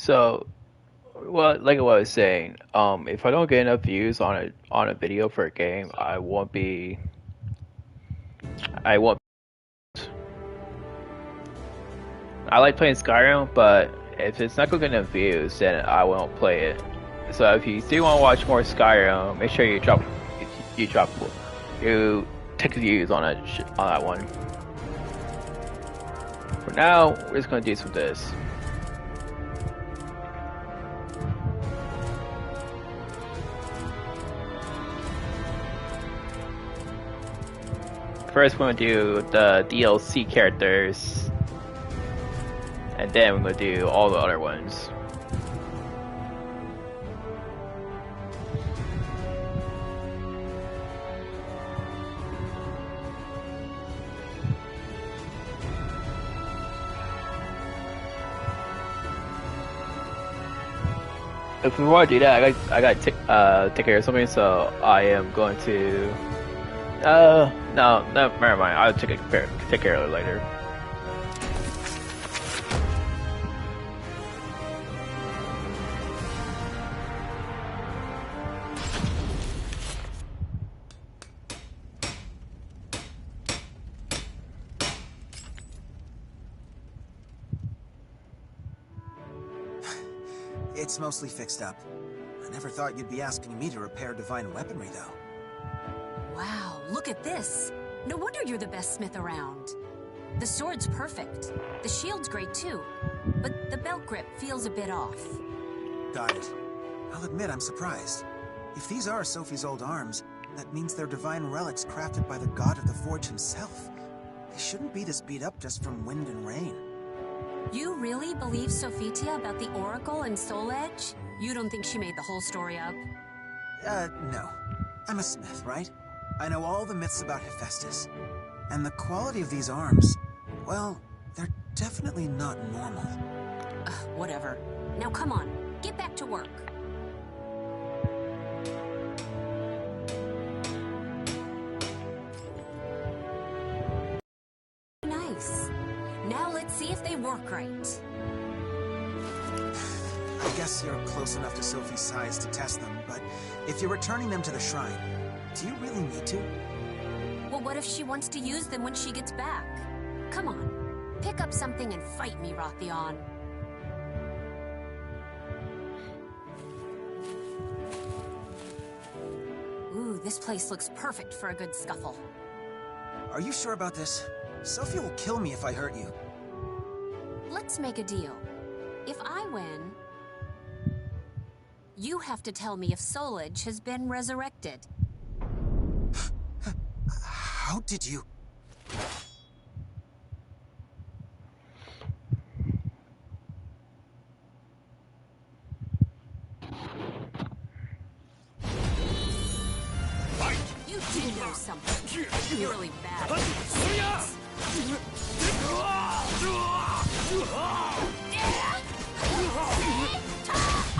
So, well, like what I was saying, if I don't get enough views on a video for a game, I won't. I like playing Skyrim, but if it's not going to get enough views, then I won't play it. So if you do want to watch more Skyrim, make sure you take views on that one. For now, we're just gonna do some of this. First, we're gonna do the DLC characters, and then we're gonna do all the other ones. If we want to do that, I got to take care of something, so I am going to. No, never mind. I'll take care of it later. It's mostly fixed up. I never thought you'd be asking me to repair divine weaponry, though. Wow, look at this. No wonder you're the best smith around. The sword's perfect. The shield's great too. But the belt grip feels a bit off. Got it. I'll admit I'm surprised. If these are Sophie's old arms, that means they're divine relics crafted by the god of the forge himself. They shouldn't be this beat up just from wind and rain. You really believe Sophitia about the Oracle and Soul Edge? You don't think she made the whole story up? No. I'm a smith, right? I know all the myths about Hephaestus. And the quality of these arms, well, they're definitely not normal. Whatever. Now come on, get back to work. Nice. Now let's see if they work right. I guess you're close enough to Sophie's size to test them, but if you're returning them to the shrine, do you really need to? Well, what if she wants to use them when she gets back? Come on, pick up something and fight me, Rothion. Ooh, this place looks perfect for a good scuffle. Are you sure about this? Sophie will kill me if I hurt you. Let's make a deal. If I win, you have to tell me if Soul Edge has been resurrected. How did you... You do know something. You're really bad. Are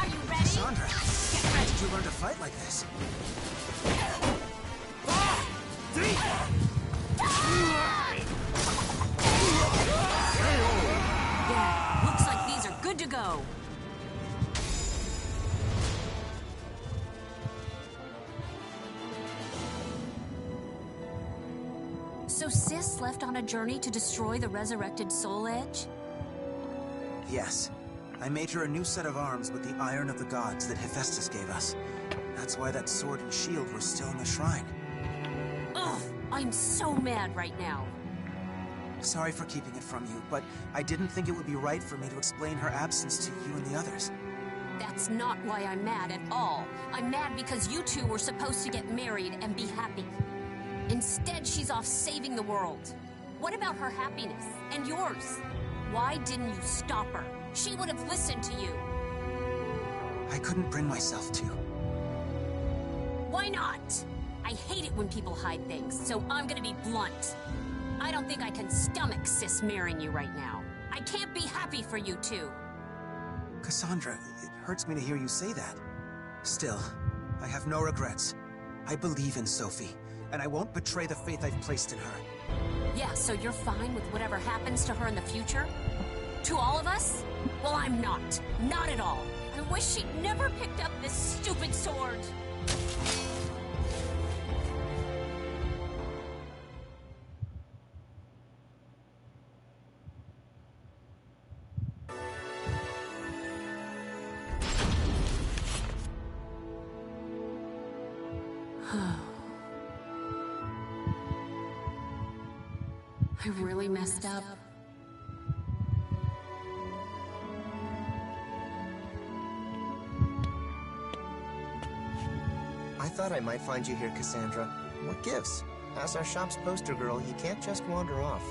you ready? Cassandra, how did you learn to fight like this? Yeah, looks like these are good to go. So Sis left on a journey to destroy the resurrected Soul Edge? Yes. I made her a new set of arms with the iron of the gods that Hephaestus gave us. That's why that sword and shield were still in the shrine. Ugh, I'm so mad right now. Sorry for keeping it from you, but I didn't think it would be right for me to explain her absence to you and the others. That's not why I'm mad at all. I'm mad because you two were supposed to get married and be happy. Instead, she's off saving the world. What about her happiness? And yours? Why didn't you stop her? She would have listened to you. I couldn't bring myself to. Why not? I hate it when people hide things, so I'm gonna be blunt. I don't think I can stomach Sis marrying you right now. I can't be happy for you two. Cassandra, it hurts me to hear you say that. Still, I have no regrets. I believe in Sophie, and I won't betray the faith I've placed in her. Yeah, so you're fine with whatever happens to her in the future? To all of us? Well, I'm not. Not at all. I wish she'd never picked up this stupid sword. I really messed up. I thought I might find you here, Cassandra. What gives? As our shop's poster girl, you can't just wander off.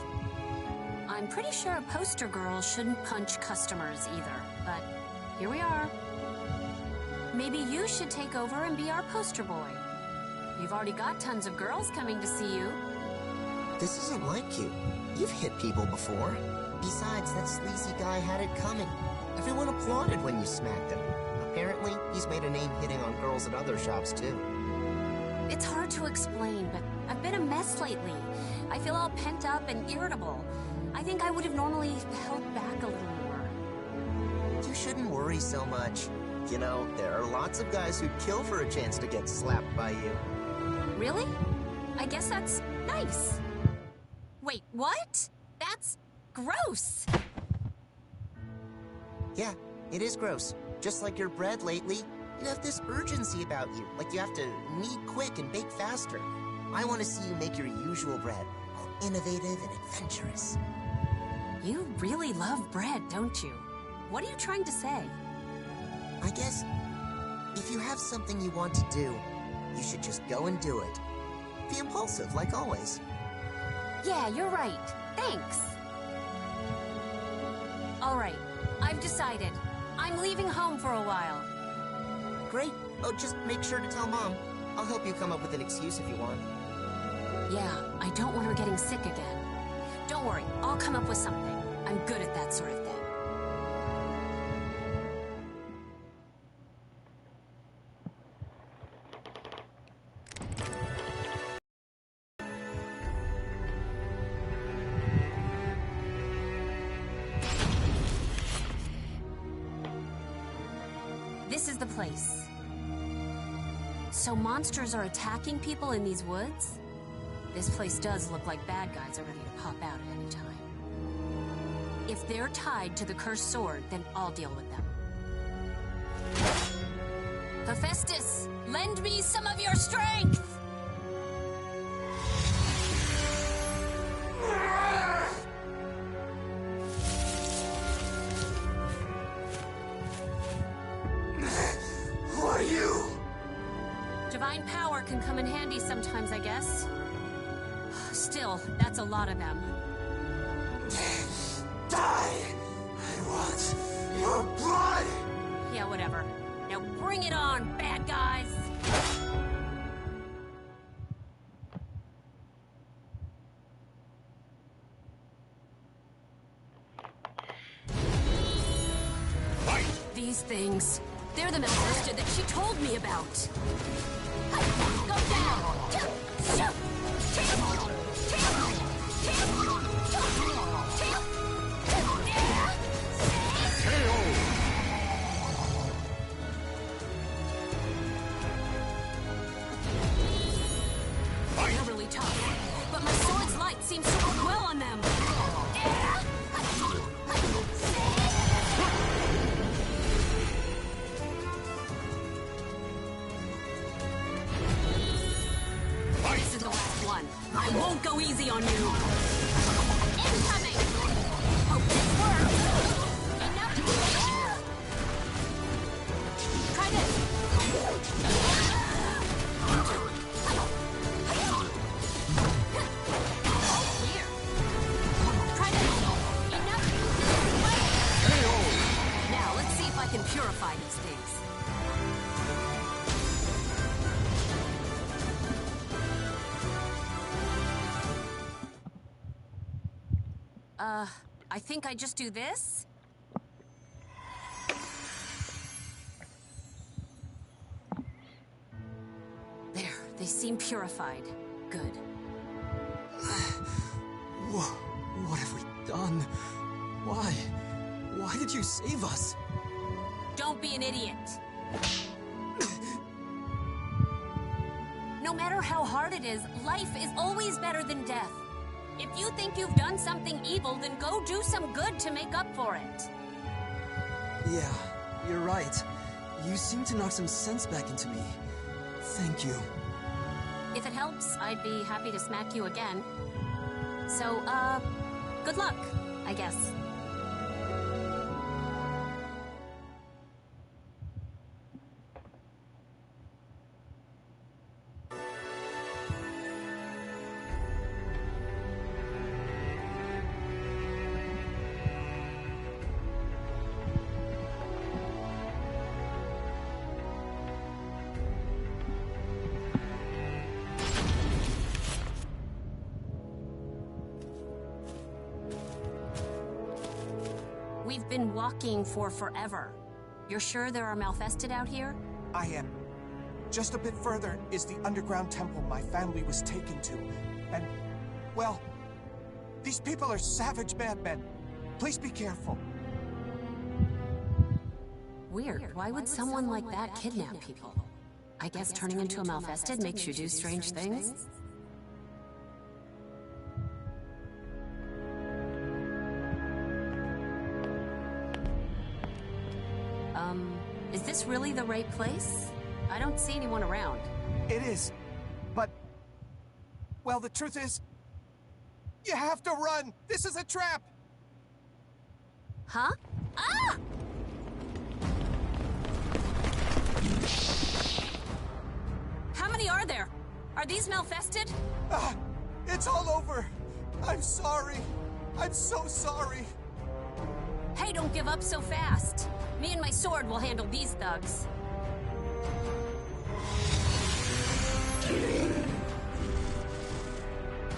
I'm pretty sure a poster girl shouldn't punch customers either, but here we are. Maybe you should take over and be our poster boy. You've already got tons of girls coming to see you. This isn't like you. You've hit people before. Besides, that sleazy guy had it coming. Everyone applauded when you smacked him. Apparently, he's made a name hitting on girls at other shops, too. It's hard to explain, but I've been a mess lately. I feel all pent up and irritable. I think I would have normally held back a little more. You shouldn't worry so much. You know, there are lots of guys who'd kill for a chance to get slapped by you. Really? I guess that's nice. Wait, what? That's gross. Yeah, it is gross. Just like your bread lately, you have this urgency about you, like you have to knead quick and bake faster. I want to see you make your usual bread, all innovative and adventurous. You really love bread, don't you? What are you trying to say? I guess, if you have something you want to do, you should just go and do it. Be impulsive, like always. Yeah, you're right. Thanks. All right, I've decided. I'm leaving home for a while. Great. Oh, just make sure to tell Mom. I'll help you come up with an excuse if you want. Yeah, I don't want her getting sick again. Don't worry, I'll come up with something. I'm good at that sort of thing. This is the place. So monsters are attacking people in these woods? This place does look like bad guys are ready to pop out at any time. If they're tied to the cursed sword, then I'll deal with them. Hephaestus, lend me some of your strength! Who are you? Divine power can come in handy sometimes, I guess. Still, that's a lot of them. Die! I want your blood! Yeah, whatever. Now bring it on, bad guys! Fight! These things, they're the monster that she told me about. Go down! They're really tough, but my sword's light seems to work well on them. This is the last one. I won't go easy on you. Incoming! Hope this works. Enough. Try this. Here. Try this. Enough. Now, let's see if I can purify these things. I think I just do this? There, they seem purified. Good. What have we done? Why? Why did you save us? Don't be an idiot. No matter how hard it is, life is always better than death. If you think you've done something evil, then go do some good to make up for it. Yeah, you're right. You seem to knock some sense back into me. Thank you. If it helps, I'd be happy to smack you again. So, good luck, I guess. We've been walking for forever. You're sure there are Malfested out here? I am. Just a bit further is the underground temple my family was taken to. And, well, these people are savage bad men. Please be careful. Weird. Why would someone like that kidnap people? I guess turning into a Malfested makes you do strange things? Is this really the right place? I don't see anyone around. It is. But, well, the truth is, you have to run! This is a trap! Huh? Ah! How many are there? Are these Malfested? It's all over! I'm sorry! I'm so sorry! Hey, don't give up so fast. Me and my sword will handle these thugs.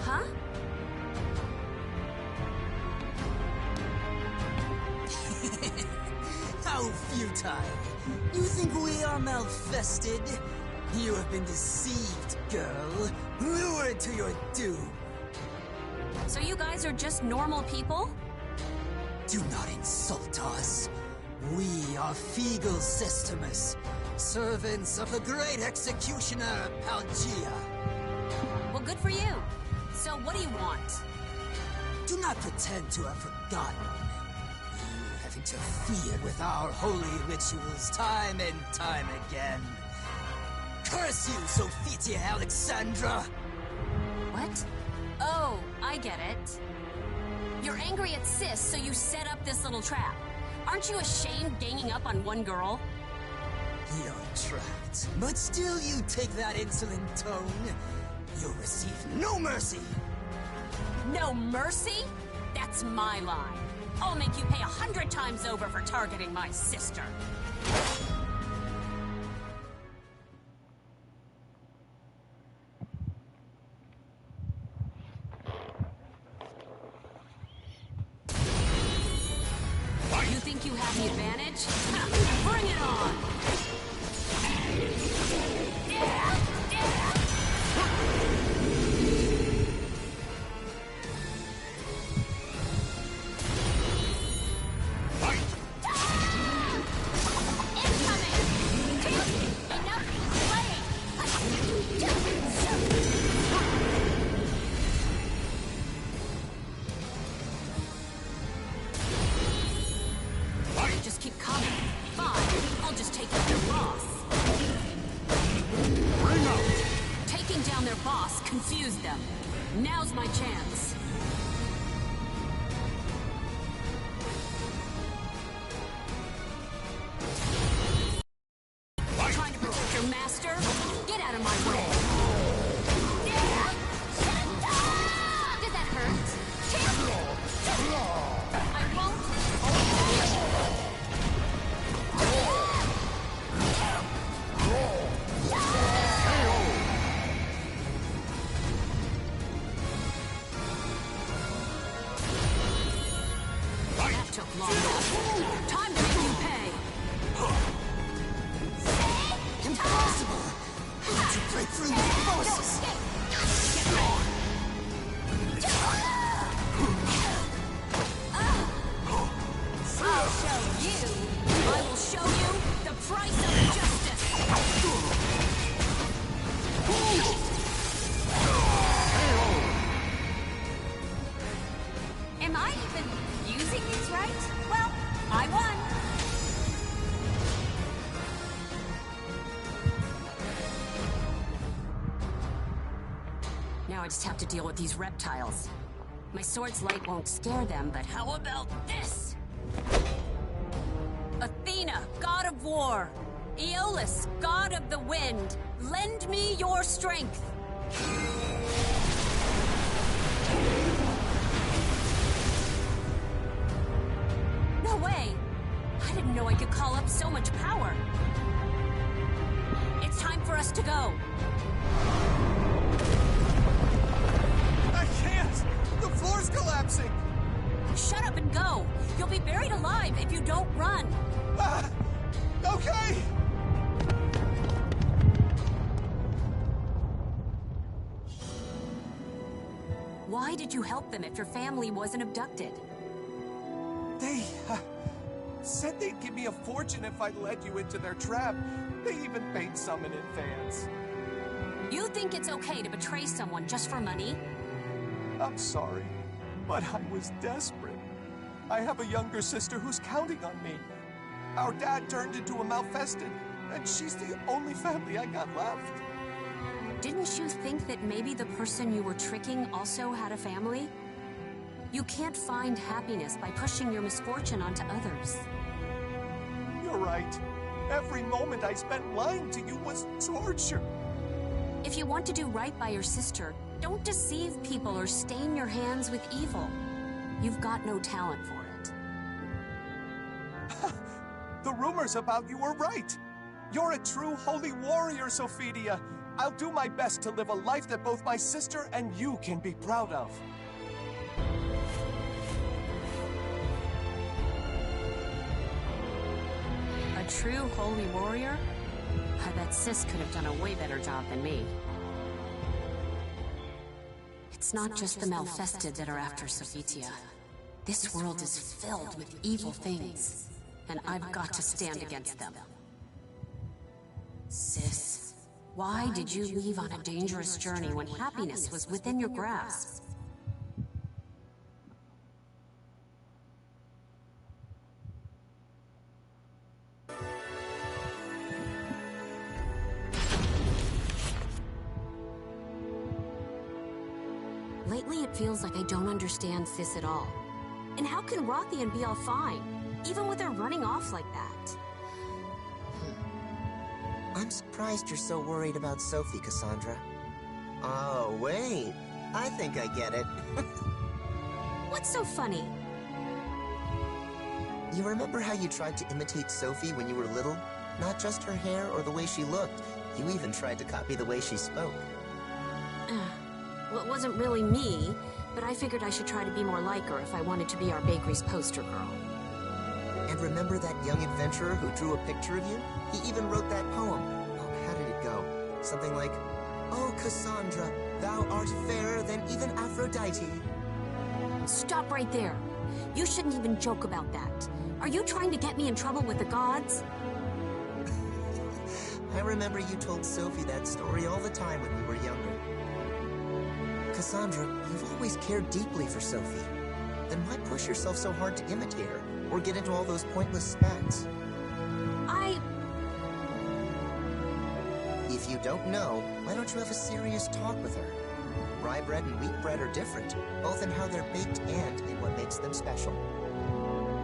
Huh? How futile. You think we are Malfested? You have been deceived, girl. Lured to your doom. So you guys are just normal people? Do not insult us. We are Feegle Sistemus, servants of the great executioner Palgia. Well, good for you. So what do you want? Do not pretend to have forgotten. You have interfered with our holy rituals time and time again. Curse you, Sophitia Alexandra! What? Oh, I get it. You're angry at Sis, so you set up this little trap. Aren't you ashamed ganging up on one girl? You're trapped, but still you take that insolent tone. You'll receive no mercy. No mercy? That's my line. I'll make you pay 100 times over for targeting my sister. You think you have the advantage? Ha, bring it on! Just keep coming. Fine. I'll just take out their boss. Bring out! Taking down their boss confused them. Now's my chance. Trying to protect your master? Get out of my way. Did that hurt? I won't. That took long enough. Time to make you pay. Impossible! How did you break through my forces? Now I just have to deal with these reptiles. My sword's light won't scare them, but how about this? Athena, god of war. Aeolus, god of the wind. Lend me your strength. No way! I didn't know I could call up so much power. It's time for us to go. I can't! The floor's collapsing! Shut up and go. You'll be buried alive if you don't run. Okay! Why did you help them if your family wasn't abducted? They said they'd give me a fortune if I led you into their trap. They even paid some in advance. You think it's okay to betray someone just for money? I'm sorry, but I was desperate. I have a younger sister who's counting on me. Our dad turned into a malfested, and she's the only family I got left. Didn't you think that maybe the person you were tricking also had a family? You can't find happiness by pushing your misfortune onto others. You're right. Every moment I spent lying to you was torture. If you want to do right by your sister, don't deceive people or stain your hands with evil. You've got no talent for it. The rumors about you were right. You're a true holy warrior, Sophidia. I'll do my best to live a life that both my sister and you can be proud of. A true holy warrior? I bet Sis could have done a way better job than me. It's not just the malfested that are after Sophitia. This world is filled with evil things, and I've got to stand against them. Sis, why did you leave on a dangerous journey when happiness was within your grasp? Lately, it feels like I don't understand Sis at all. And how can Rothian be all fine, even with her running off like that? I'm surprised you're so worried about Sophie, Cassandra. Oh, wait. I think I get it. What's so funny? You remember how you tried to imitate Sophie when you were little? Not just her hair or the way she looked. You even tried to copy the way she spoke. Well, it wasn't really me, but I figured I should try to be more like her if I wanted to be our bakery's poster girl. And remember that young adventurer who drew a picture of you? He even wrote that poem. Oh, how did it go? Something like, "Oh, Cassandra, thou art fairer than even Aphrodite." Stop right there. You shouldn't even joke about that. Are you trying to get me in trouble with the gods? I remember you told Sophie that story all the time when we were younger. Cassandra, you've always cared deeply for Sophie. Then why push yourself so hard to imitate her, or get into all those pointless spats? If you don't know, why don't you have a serious talk with her? Rye bread and wheat bread are different, both in how they're baked and in what makes them special.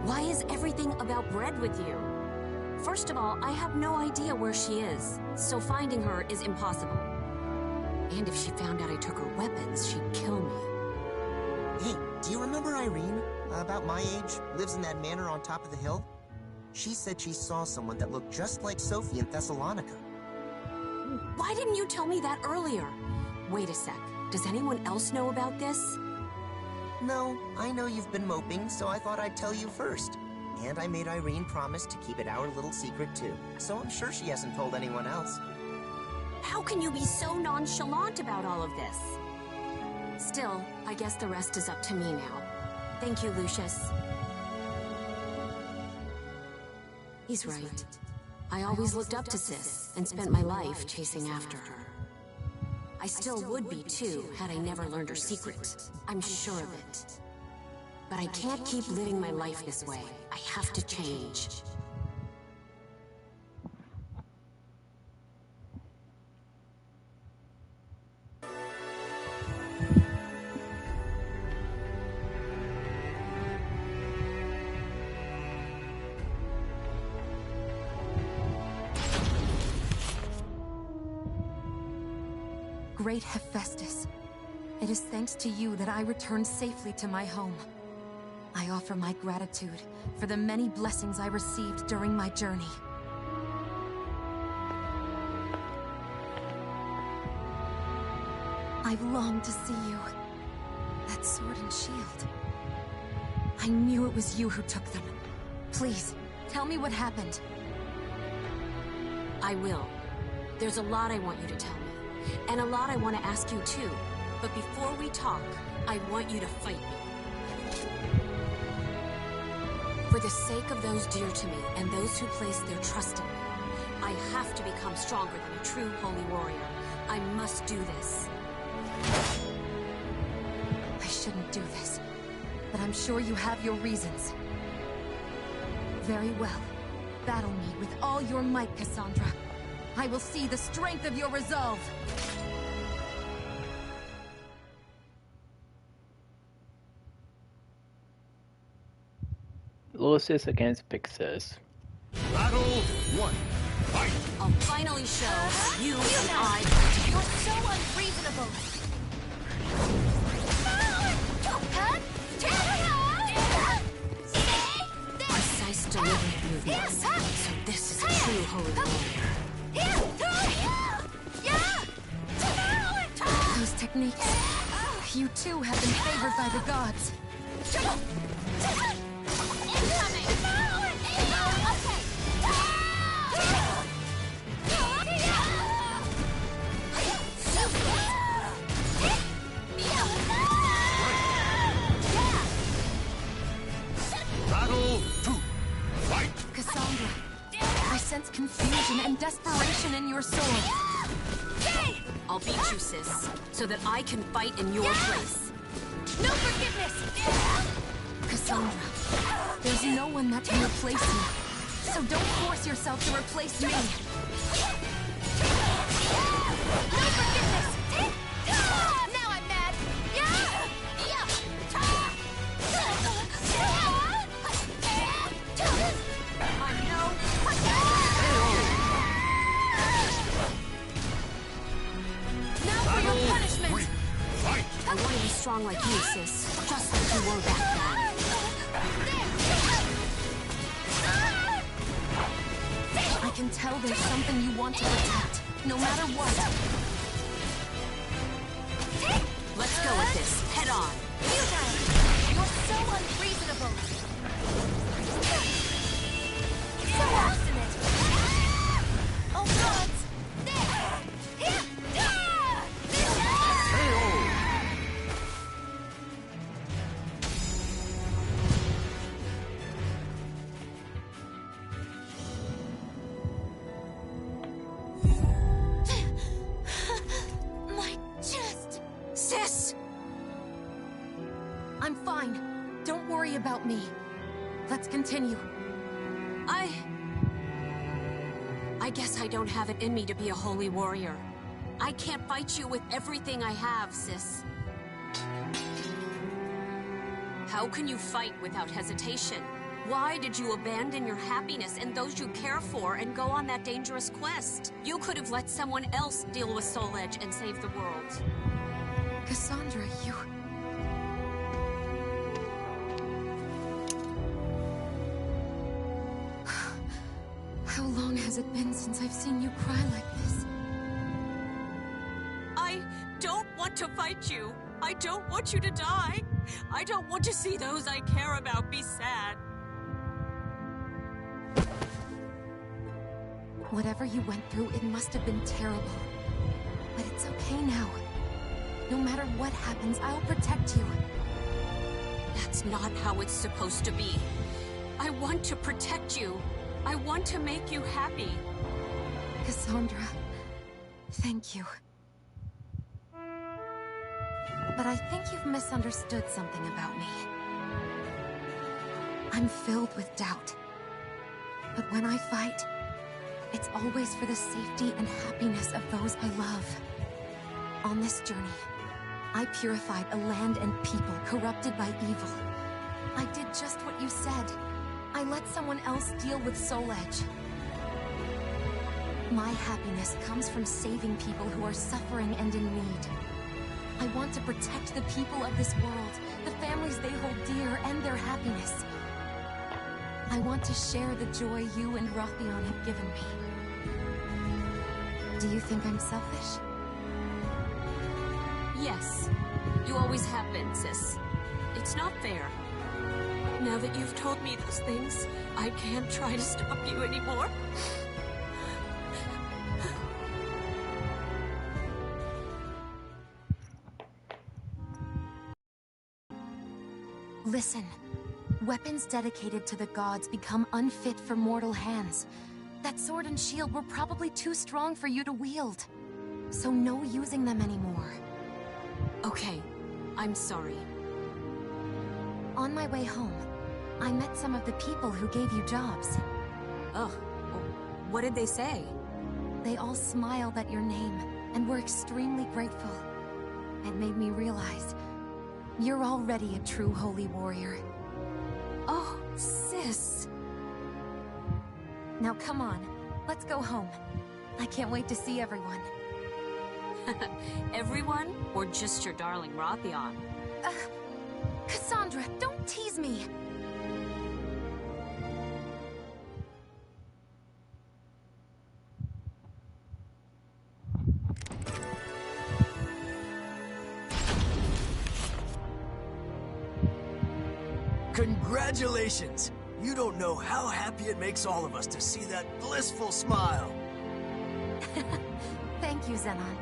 Why is everything about bread with you? First of all, I have no idea where she is, so finding her is impossible. And if she found out I took her weapons, she'd kill me. Hey, do you remember Irene? About my age, lives in that manor on top of the hill? She said she saw someone that looked just like Sophie in Thessalonica. Why didn't you tell me that earlier? Wait a sec. Does anyone else know about this? No, I know you've been moping, so I thought I'd tell you first. And I made Irene promise to keep it our little secret too, so I'm sure she hasn't told anyone else. How can you be so nonchalant about all of this? Still, I guess the rest is up to me now. Thank you, Lucius. He's right. I always looked up to Sis and spent my life chasing after her. I still would be too, had I never learned her secret. I'm sure of it. But I can't keep living my life this way. I have to change. Great Hephaestus, it is thanks to you that I returned safely to my home. I offer my gratitude for the many blessings I received during my journey. I've longed to see you. That sword and shield. I knew it was you who took them. Please, tell me what happened. I will. There's a lot I want you to tell me. And a lot I want to ask you too. But before we talk, I want you to fight me. For the sake of those dear to me and those who place their trust in me, I have to become stronger than a true holy warrior. I must do this. I shouldn't do this, but I'm sure you have your reasons. Very well. Battle me with all your might, Cassandra. I will see the strength of your resolve. Lucis against Pixis. Battle 1. Fight! I'll finally show how you and I... You're so unreasonable. Precise deliberate movement. So this is a true holy warrior. Those techniques. You too have been favored by the gods. Battle 2. Fight! Cassandra, I sense confusion and desperation in your sword. I'll beat you, sis, so that I can fight in your place. No forgiveness! Cassandra, there's no one that can replace you. So don't force yourself to replace me. No forgiveness! Now I'm mad! Now for your punishment! 3. Fight! I want to be strong like you, sis, just like you were back then. I can tell there's something you want to protect, no matter what. Let's go with this, head on. You guys! You're so unreasonable! So obstinate! Oh gods! My chest! Sis! I'm fine. Don't worry about me. Let's continue. I guess I don't have it in me to be a holy warrior. I can't fight you with everything I have, sis. How can you fight without hesitation? Why did you abandon your happiness and those you care for and go on that dangerous quest? You could have let someone else deal with Soul Edge and save the world. Cassandra, you... How long has it been since I've seen you cry like this? I don't want to fight you. I don't want you to die. I don't want to see those I care about be sad. Whatever you went through, it must have been terrible. But it's okay now. No matter what happens, I'll protect you. That's not how it's supposed to be. I want to protect you. I want to make you happy. Cassandra, thank you. But I think you've misunderstood something about me. I'm filled with doubt. But when I fight, it's always for the safety and happiness of those I love. On this journey, I purified a land and people corrupted by evil. I did just what you said. I let someone else deal with Soul Edge. My happiness comes from saving people who are suffering and in need. I want to protect the people of this world, the families they hold dear, and their happiness. I want to share the joy you and Rothion have given me. Do you think I'm selfish? Yes. You always have been, sis. It's not fair. Now that you've told me those things, I can't try to stop you anymore. Listen. Weapons dedicated to the gods become unfit for mortal hands. That sword and shield were probably too strong for you to wield. So no using them anymore. Okay. I'm sorry. On my way home, I met some of the people who gave you jobs. Oh, what did they say? They all smiled at your name and were extremely grateful. It made me realize you're already a true holy warrior. Oh, sis. Now come on, let's go home. I can't wait to see everyone. Everyone? Or just your darling Rothion? Cassandra, don't tease me! Congratulations! You don't know how happy it makes all of us to see that blissful smile. Thank you, Zenon.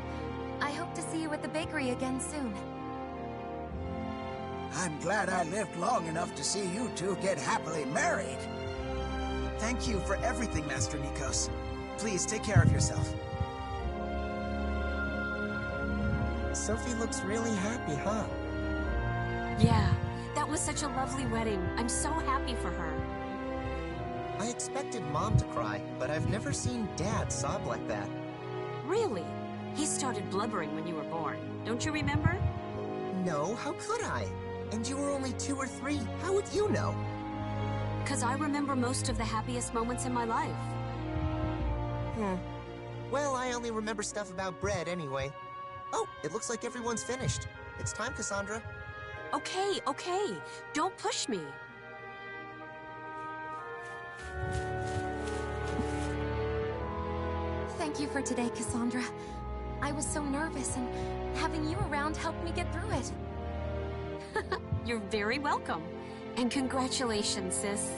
I hope to see you at the bakery again soon. I'm glad I lived long enough to see you two get happily married. Thank you for everything, Master Nikos. Please take care of yourself. Sophie looks really happy, huh? Yeah, that was such a lovely wedding. I'm so happy for her. I expected Mom to cry, but I've never seen Dad sob like that. Really? He started blubbering when you were born. Don't you remember? No, how could I? And you were only 2 or 3. How would you know? 'Cause I remember most of the happiest moments in my life. Well, I only remember stuff about bread anyway. Oh, it looks like everyone's finished. It's time, Cassandra. Okay, okay. Don't push me. Thank you for today, Cassandra. I was so nervous, and having you around helped me get through it. You're very welcome. And congratulations, sis.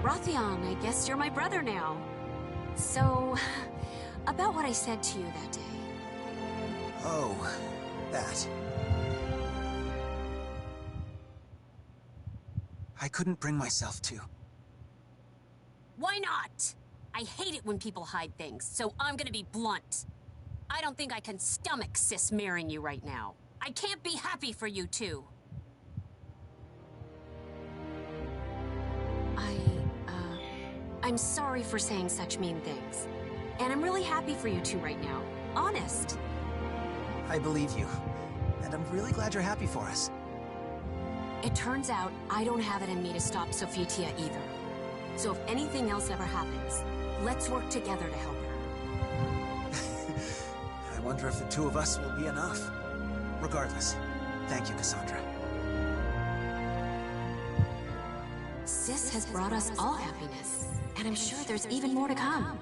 Rothion, I guess you're my brother now. So, about what I said to you that day. Oh, that. I couldn't bring myself to. Why not? I hate it when people hide things, so I'm gonna be blunt. I don't think I can stomach Sis marrying you right now. I can't be happy for you two. I'm sorry for saying such mean things. And I'm really happy for you two right now. Honest. I believe you. And I'm really glad you're happy for us. It turns out I don't have it in me to stop Sophitia either. So if anything else ever happens, let's work together to help her. I wonder if the two of us will be enough. Regardless, thank you, Cassandra. Sis has brought us all happiness, and I'm sure there's even more to come.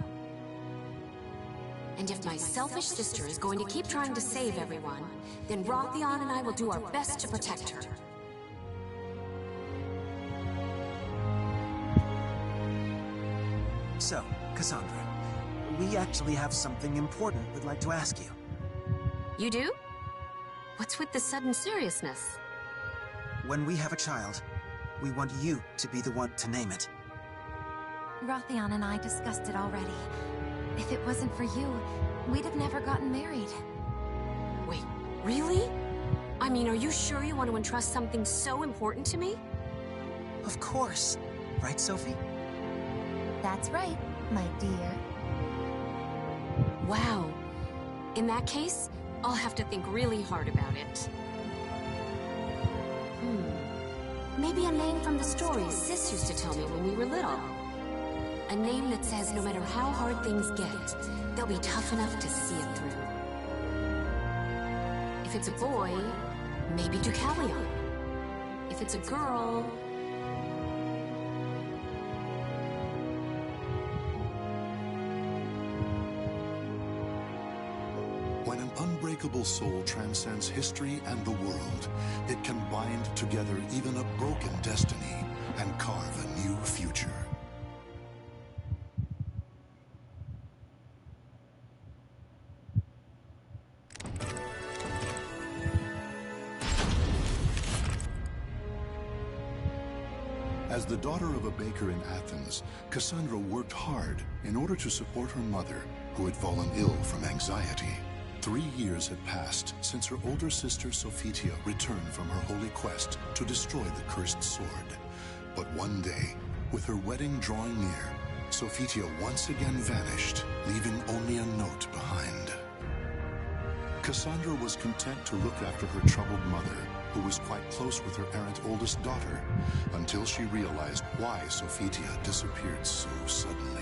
And if my selfish sister is going to keep trying to save everyone, then Rothion and I will do our best to protect her. So, Cassandra, we actually have something important we'd like to ask you. You do? What's with the sudden seriousness? When we have a child, we want you to be the one to name it. Rothion and I discussed it already. If it wasn't for you, we'd have never gotten married. Wait, really? I mean, are you sure you want to entrust something so important to me? Of course. Right, Sophie? That's right, my dear. Wow. In that case, I'll have to think really hard about it. Maybe a name from the stories Sis used to tell me when we were little. A name that says no matter how hard things get, they'll be tough enough to see it through. If it's a boy, maybe Deucalion. If it's a girl... When an unbreakable soul transcends history and the world, it can bind together even a broken destiny and carve a new future. As the daughter of a baker in Athens, Cassandra worked hard in order to support her mother, who had fallen ill from anxiety. 3 years had passed since her older sister Sophitia returned from her holy quest to destroy the cursed sword. But one day, with her wedding drawing near, Sophitia once again vanished, leaving only a note behind. Cassandra was content to look after her troubled mother, who was quite close with her errant oldest daughter, until she realized why Sophitia disappeared so suddenly.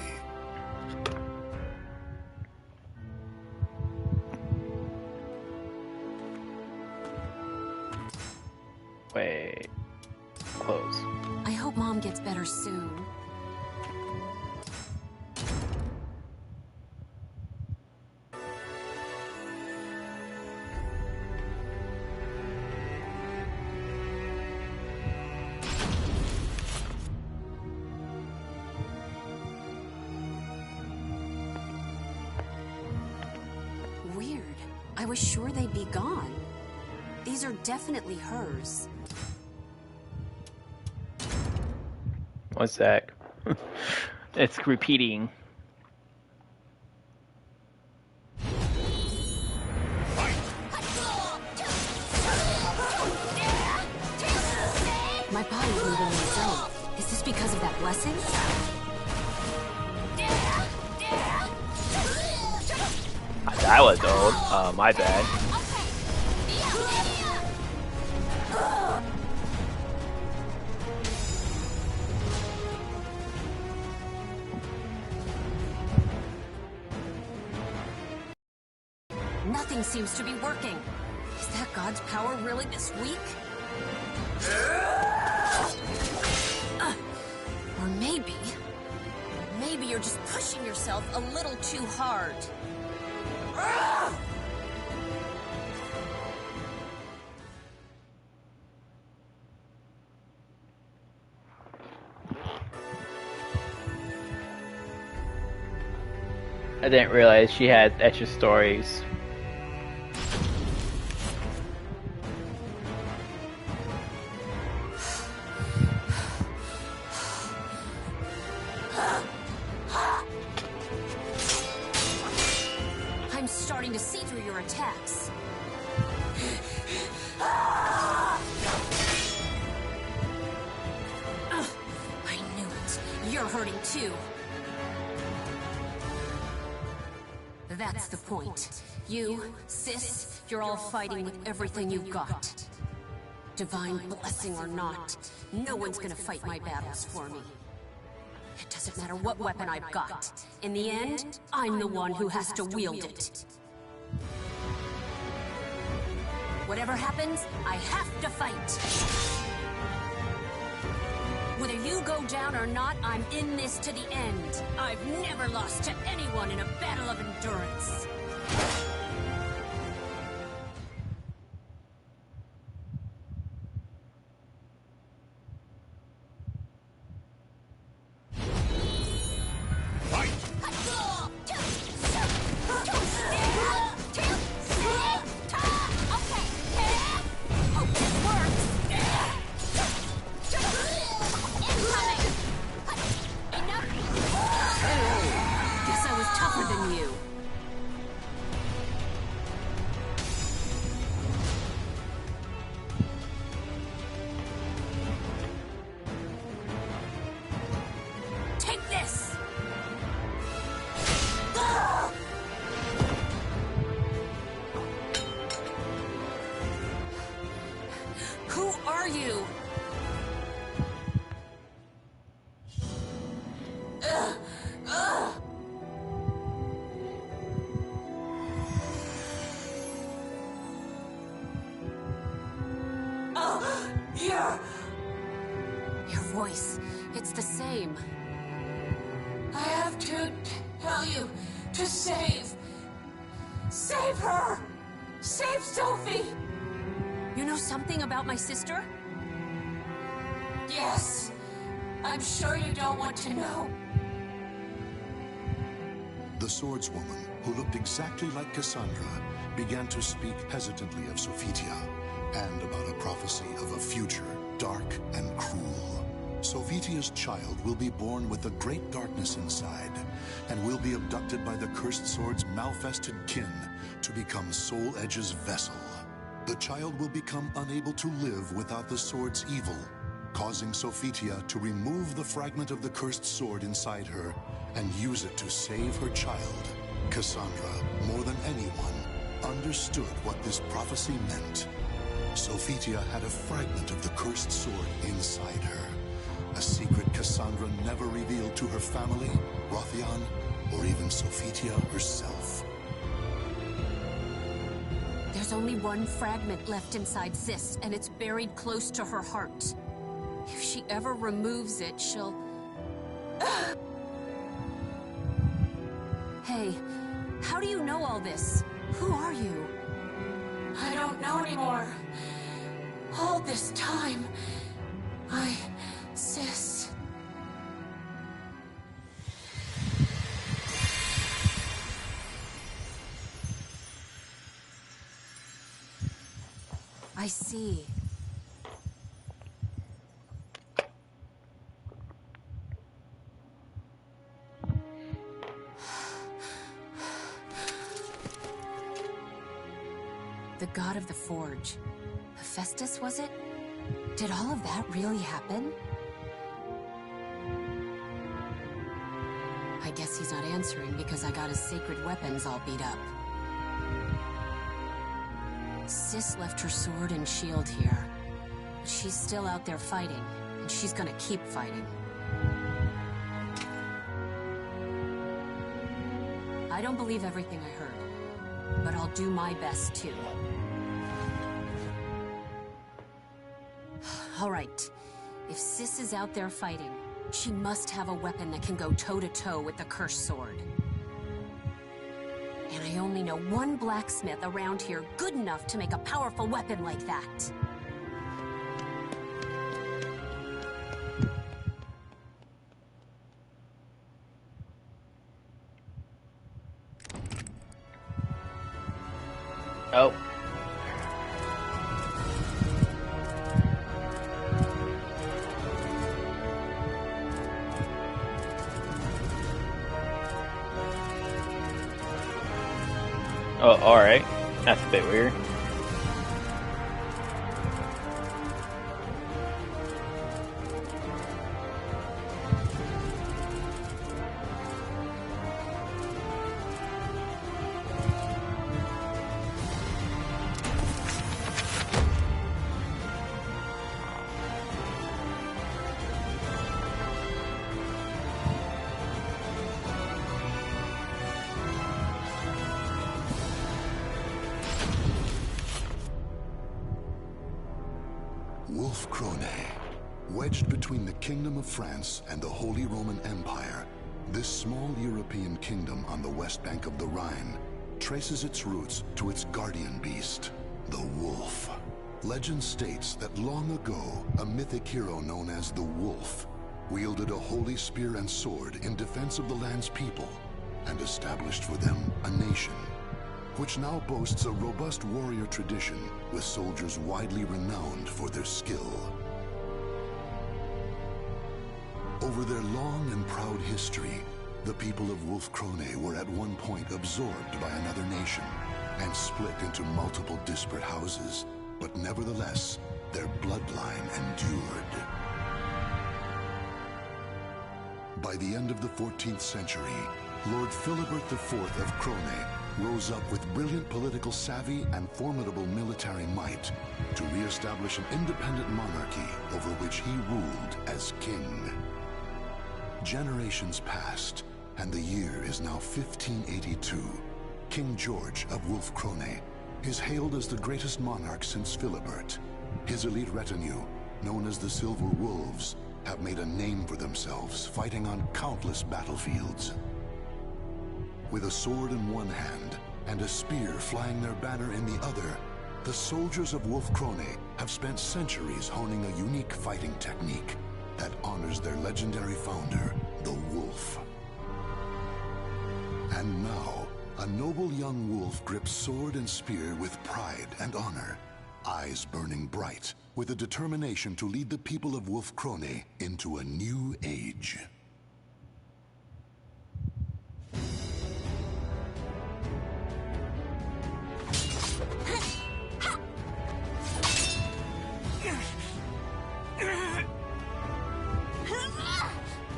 Wait. Close. I hope Mom gets better soon. Weird. I was sure they'd be gone. These are definitely hers. What's that? It's repeating. My body's moving on its own. Is this because of that blessing? That was old. My bad. Nothing seems to be working. Is that God's power really this weak? Or maybe you're just pushing yourself a little too hard. I didn't realize she had extra stories. I'm starting to see through your attacks. I knew it. You're hurting too. That's the point. You, sis, you're all fighting with everything you've got. Divine blessing or not, no one's gonna fight my battles for me. It doesn't matter what weapon I've got. In the end, I'm the one who has to wield it. Whatever happens, I have to fight. Whether you go down or not, I'm in this to the end. I've never lost to anyone in a battle of endurance. voice. It's the same. I have to tell you to save. Save her! Save Sophie! You know something about my sister? Yes. I'm sure you don't want to know. The swordswoman, who looked exactly like Cassandra, began to speak hesitantly of Sophitia and about a prophecy of a future dark and cruel. Sophitia's child will be born with a great darkness inside and will be abducted by the cursed sword's malfested kin to become Soul Edge's vessel. The child will become unable to live without the sword's evil, causing Sophitia to remove the fragment of the cursed sword inside her and use it to save her child. Cassandra, more than anyone, understood what this prophecy meant. Sophitia had a fragment of the cursed sword inside her, a secret Cassandra never revealed to her family, Rothian, or even Sophitia herself. There's only one fragment left inside Sis, and it's buried close to her heart. If she ever removes it, she'll... Hey, how do you know all this? Who are you? I don't know anymore. All this time, Sis. I see. The god of the forge. Hephaestus, was it? Did all of that really happen? I guess he's not answering because I got his sacred weapons all beat up. Sis left her sword and shield here. But she's still out there fighting, and she's gonna keep fighting. I don't believe everything I heard, but I'll do my best too. All right, if Sis is out there fighting, she must have a weapon that can go toe-to-toe with the cursed sword. And I only know one blacksmith around here good enough to make a powerful weapon like that. Oh. Oh, alright. That's a bit weird. Wolf Krone, wedged between the Kingdom of France and the Holy Roman Empire, this small European kingdom on the west bank of the Rhine traces its roots to its guardian beast, the wolf. Legend states that long ago, a mythic hero known as the Wolf wielded a holy spear and sword in defense of the land's people and established for them a nation, which now boasts a robust warrior tradition with soldiers widely renowned for their skill. Over their long and proud history, the people of Wolf Krone were at one point absorbed by another nation and split into multiple disparate houses, but nevertheless, their bloodline endured. By the end of the 14th century, Lord Philibert IV of Krone rose up with brilliant political savvy and formidable military might to re-establish an independent monarchy over which he ruled as king. Generations passed, and the year is now 1582. King George of Wolf Krone is hailed as the greatest monarch since Philibert. His elite retinue, known as the Silver Wolves, have made a name for themselves fighting on countless battlefields. With a sword in one hand and a spear flying their banner in the other, the soldiers of Wolf Krone have spent centuries honing a unique fighting technique that honors their legendary founder, the Wolf. And now, a noble young wolf grips sword and spear with pride and honor, eyes burning bright, with a determination to lead the people of Wolf Krone into a new age.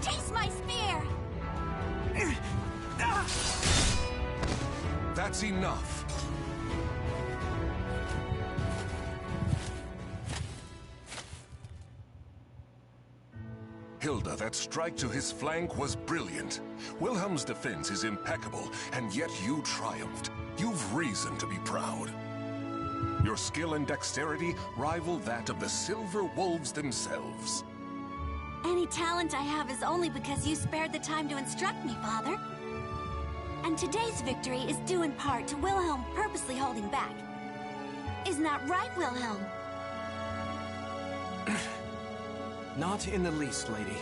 Taste my spear! That's enough. Hilda, that strike to his flank was brilliant. Wilhelm's defense is impeccable, and yet you triumphed. You've reason to be proud. Your skill and dexterity rival that of the Silver Wolves themselves. Any talent I have is only because you spared the time to instruct me, Father. And today's victory is due in part to Wilhelm purposely holding back. Isn't that right, Wilhelm? Not in the least, lady.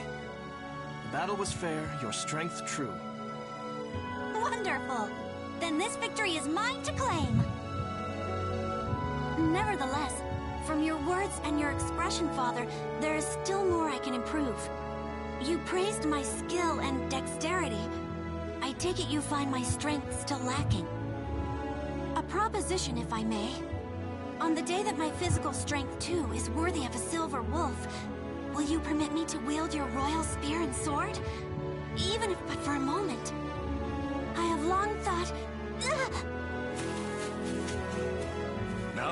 The battle was fair, your strength true. Wonderful! Then this victory is mine to claim! Nevertheless, from your words and your expression, Father, there is still more I can improve. You praised my skill and dexterity. I take it you find my strength still lacking. A proposition, if I may. On the day that my physical strength, too, is worthy of a silver wolf, will you permit me to wield your royal spear and sword? Even if but for a moment. I have long thought...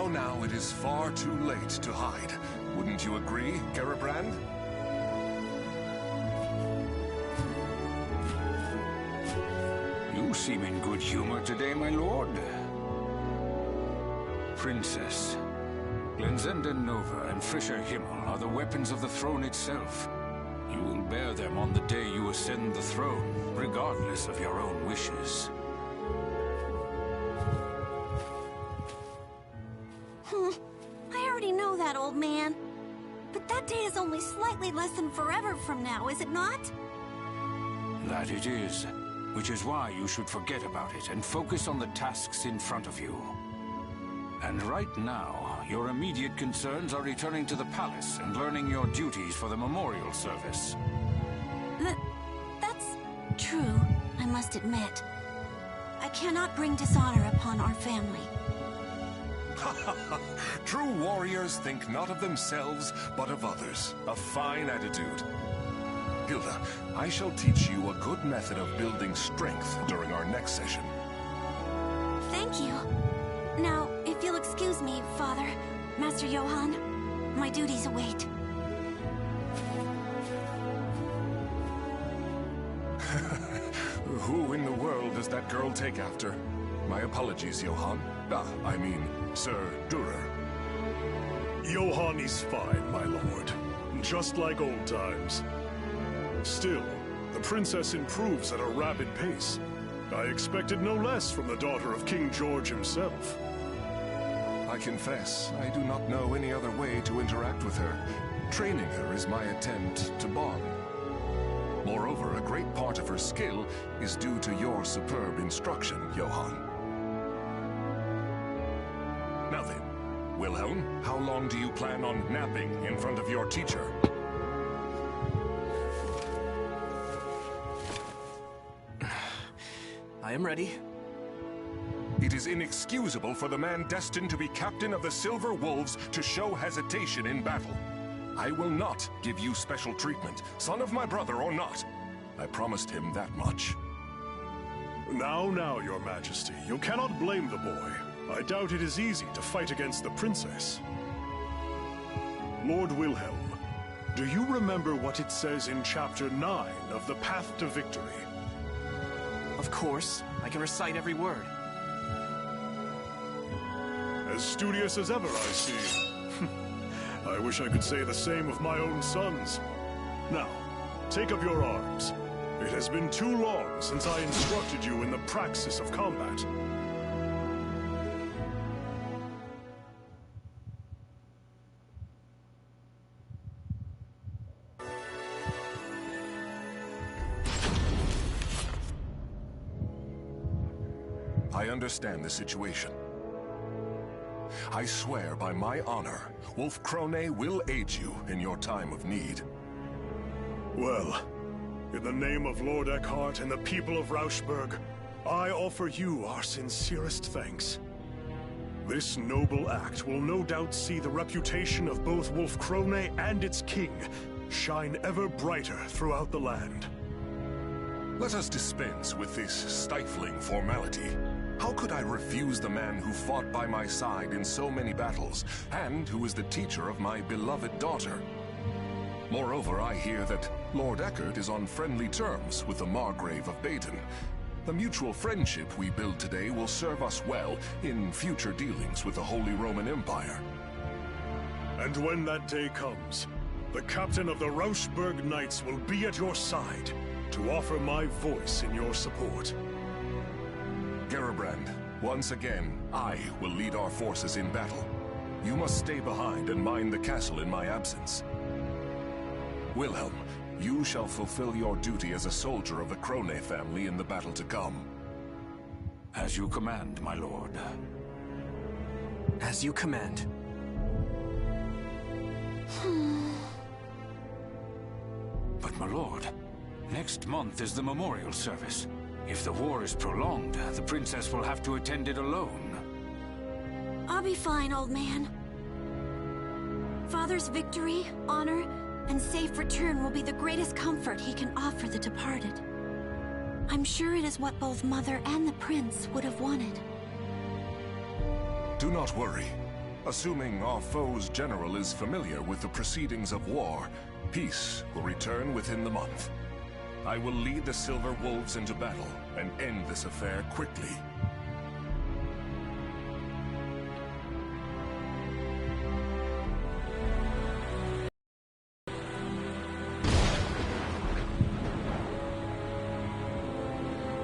Now it is far too late to hide. Wouldn't you agree, Garibrand? You seem in good humor today, my lord. Princess, Glenzenden Nova and Fisher Himmel are the weapons of the throne itself. You will bear them on the day you ascend the throne, regardless of your own wishes. I already know that, old man. But that day is only slightly less than forever from now, is it not? That it is. Which is why you should forget about it and focus on the tasks in front of you. And right now, your immediate concerns are returning to the palace and learning your duties for the memorial service. That's true, I must admit. I cannot bring dishonor upon our family. True warriors think not of themselves, but of others. A fine attitude. Hilda, I shall teach you a good method of building strength during our next session. Thank you. Now, if you'll excuse me, Father, Master Johann, my duties await. Who in the world does that girl take after? My apologies, Johann. I mean, Sir Durer. Johann is fine, my lord. Just like old times. Still, the princess improves at a rapid pace. I expected no less from the daughter of King George himself. I confess, I do not know any other way to interact with her. Training her is my attempt to bond. Moreover, a great part of her skill is due to your superb instruction, Johann. Now then, Wilhelm, how long do you plan on napping in front of your teacher? I am ready. It is inexcusable for the man destined to be captain of the Silver Wolves to show hesitation in battle. I will not give you special treatment, son of my brother or not. I promised him that much. Now, your majesty, you cannot blame the boy. I doubt it is easy to fight against the princess. Lord Wilhelm, do you remember what it says in Chapter 9 of The Path to Victory? Of course, I can recite every word. As studious as ever, I see. I wish I could say the same of my own sons. Now, take up your arms. It has been too long since I instructed you in the praxis of combat. I understand the situation. I swear by my honor, Wolf Krone will aid you in your time of need. Well, in the name of Lord Eckhart and the people of Rauschburg, I offer you our sincerest thanks. This noble act will no doubt see the reputation of both Wolf Krone and its king shine ever brighter throughout the land. Let us dispense with this stifling formality. How could I refuse the man who fought by my side in so many battles, and who is the teacher of my beloved daughter? Moreover, I hear that Lord Eckhart is on friendly terms with the Margrave of Baden. The mutual friendship we build today will serve us well in future dealings with the Holy Roman Empire. And when that day comes, the captain of the Rauschburg Knights will be at your side to offer my voice in your support. Garibrand, once again, I will lead our forces in battle. You must stay behind and mind the castle in my absence. Wilhelm, you shall fulfill your duty as a soldier of the Krone family in the battle to come. As you command, my lord. As you command. But my lord, next month is the memorial service. If the war is prolonged, the princess will have to attend it alone. I'll be fine, old man. Father's victory, honor, and safe return will be the greatest comfort he can offer the departed. I'm sure it is what both Mother and the Prince would have wanted. Do not worry. Assuming our foe's general is familiar with the proceedings of war, peace will return within the month. I will lead the Silver Wolves into battle and end this affair quickly.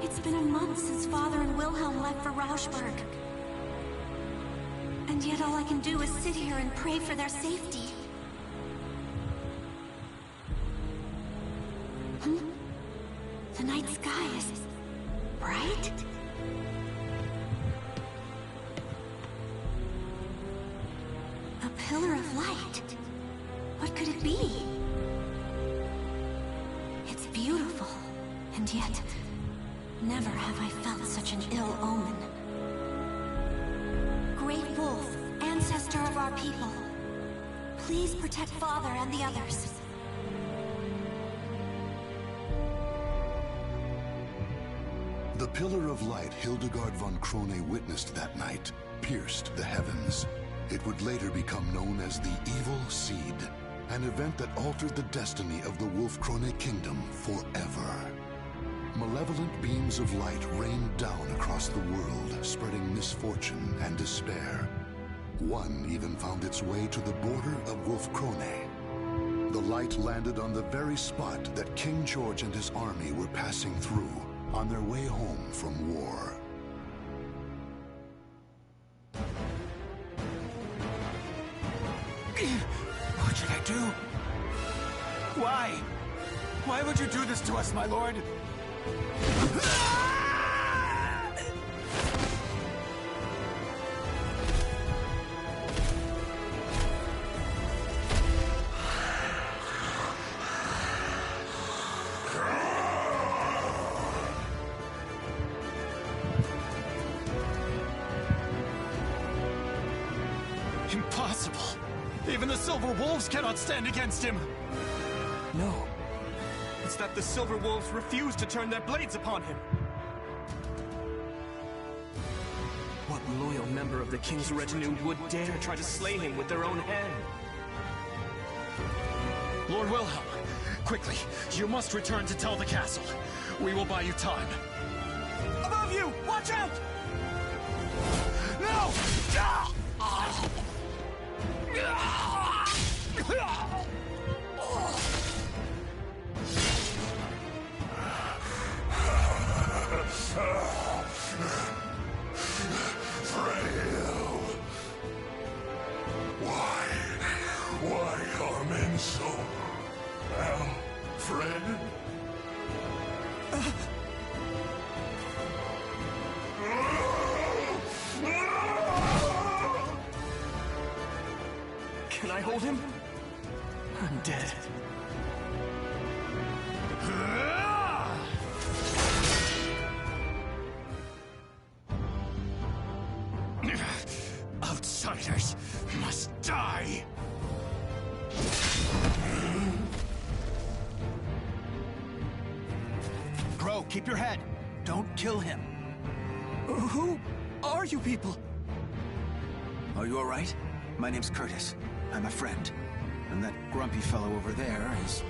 It's been a month since Father and Wilhelm left for Rauschburg. And yet all I can do is sit here and pray for their safety. The night sky is bright? A pillar of light. What could it be? It's beautiful, and yet never have I felt such an ill omen. Great Wolf, ancestor of our people, please protect Father and the others. The pillar of light Hildegard von Krone witnessed that night pierced the heavens. It would later become known as the Evil Seed, an event that altered the destiny of the Wolf Krone kingdom forever. Malevolent beams of light rained down across the world, spreading misfortune and despair. One even found its way to the border of Wolf Krone. The light landed on the very spot that King George and his army were passing through on their way home from war. What should I do? Why? Why would you do this to us, my lord? Impossible! Even the Silver Wolves cannot stand against him! No. It's that the Silver Wolves refuse to turn their blades upon him! What loyal member of the King's retinue would dare try to slay him with their own hand? Lord Wilhelm, quickly, you must return to tell the castle. We will buy you time. Above you! Watch out! No! So, Alfred? Can I hold him? I'm dead. Outsiders must die! Bro, keep your head. Don't kill him. Who are you people? Are you alright? My name's Curtis. I'm a friend. And that grumpy fellow over there is...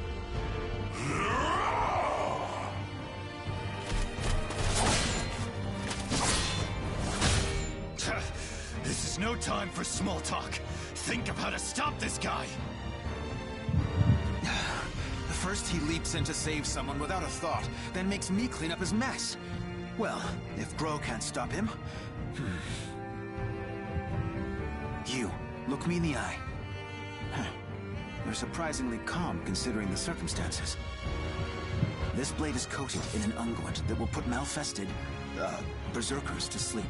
This is no time for small talk. Think of how to stop this guy. First he leaps in to save someone without a thought, then makes me clean up his mess. Well, if Gro can't stop him... You, look me in the eye. You're surprisingly calm considering the circumstances. This blade is coated in an unguent that will put malfested, berserkers to sleep.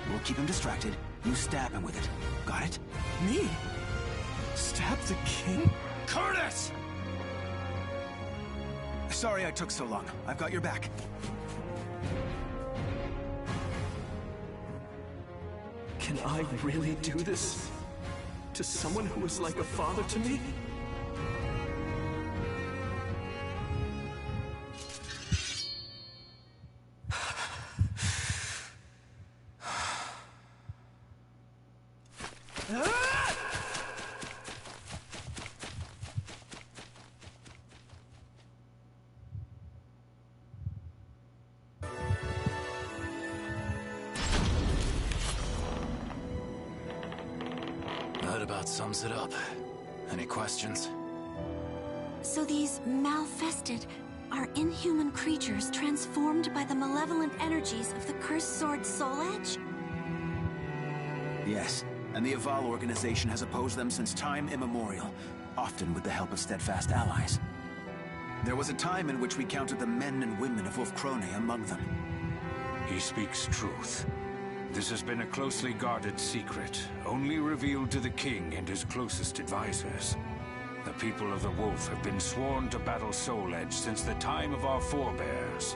We'll keep him distracted. You stab him with it. Got it? Me? Stab the king? Curtis! Sorry I took so long. I've got your back. Can I really do this? To someone who is like a father to me? That about sums it up. Any questions? So these malfested are inhuman creatures transformed by the malevolent energies of the cursed sword Soul Edge? Yes, and the Aval organization has opposed them since time immemorial, often with the help of steadfast allies. There was a time in which we counted the men and women of Wolfkrone among them. He speaks truth. This has been a closely guarded secret, only revealed to the king and his closest advisors. The people of the Wolf have been sworn to battle Soul Edge since the time of our forebears.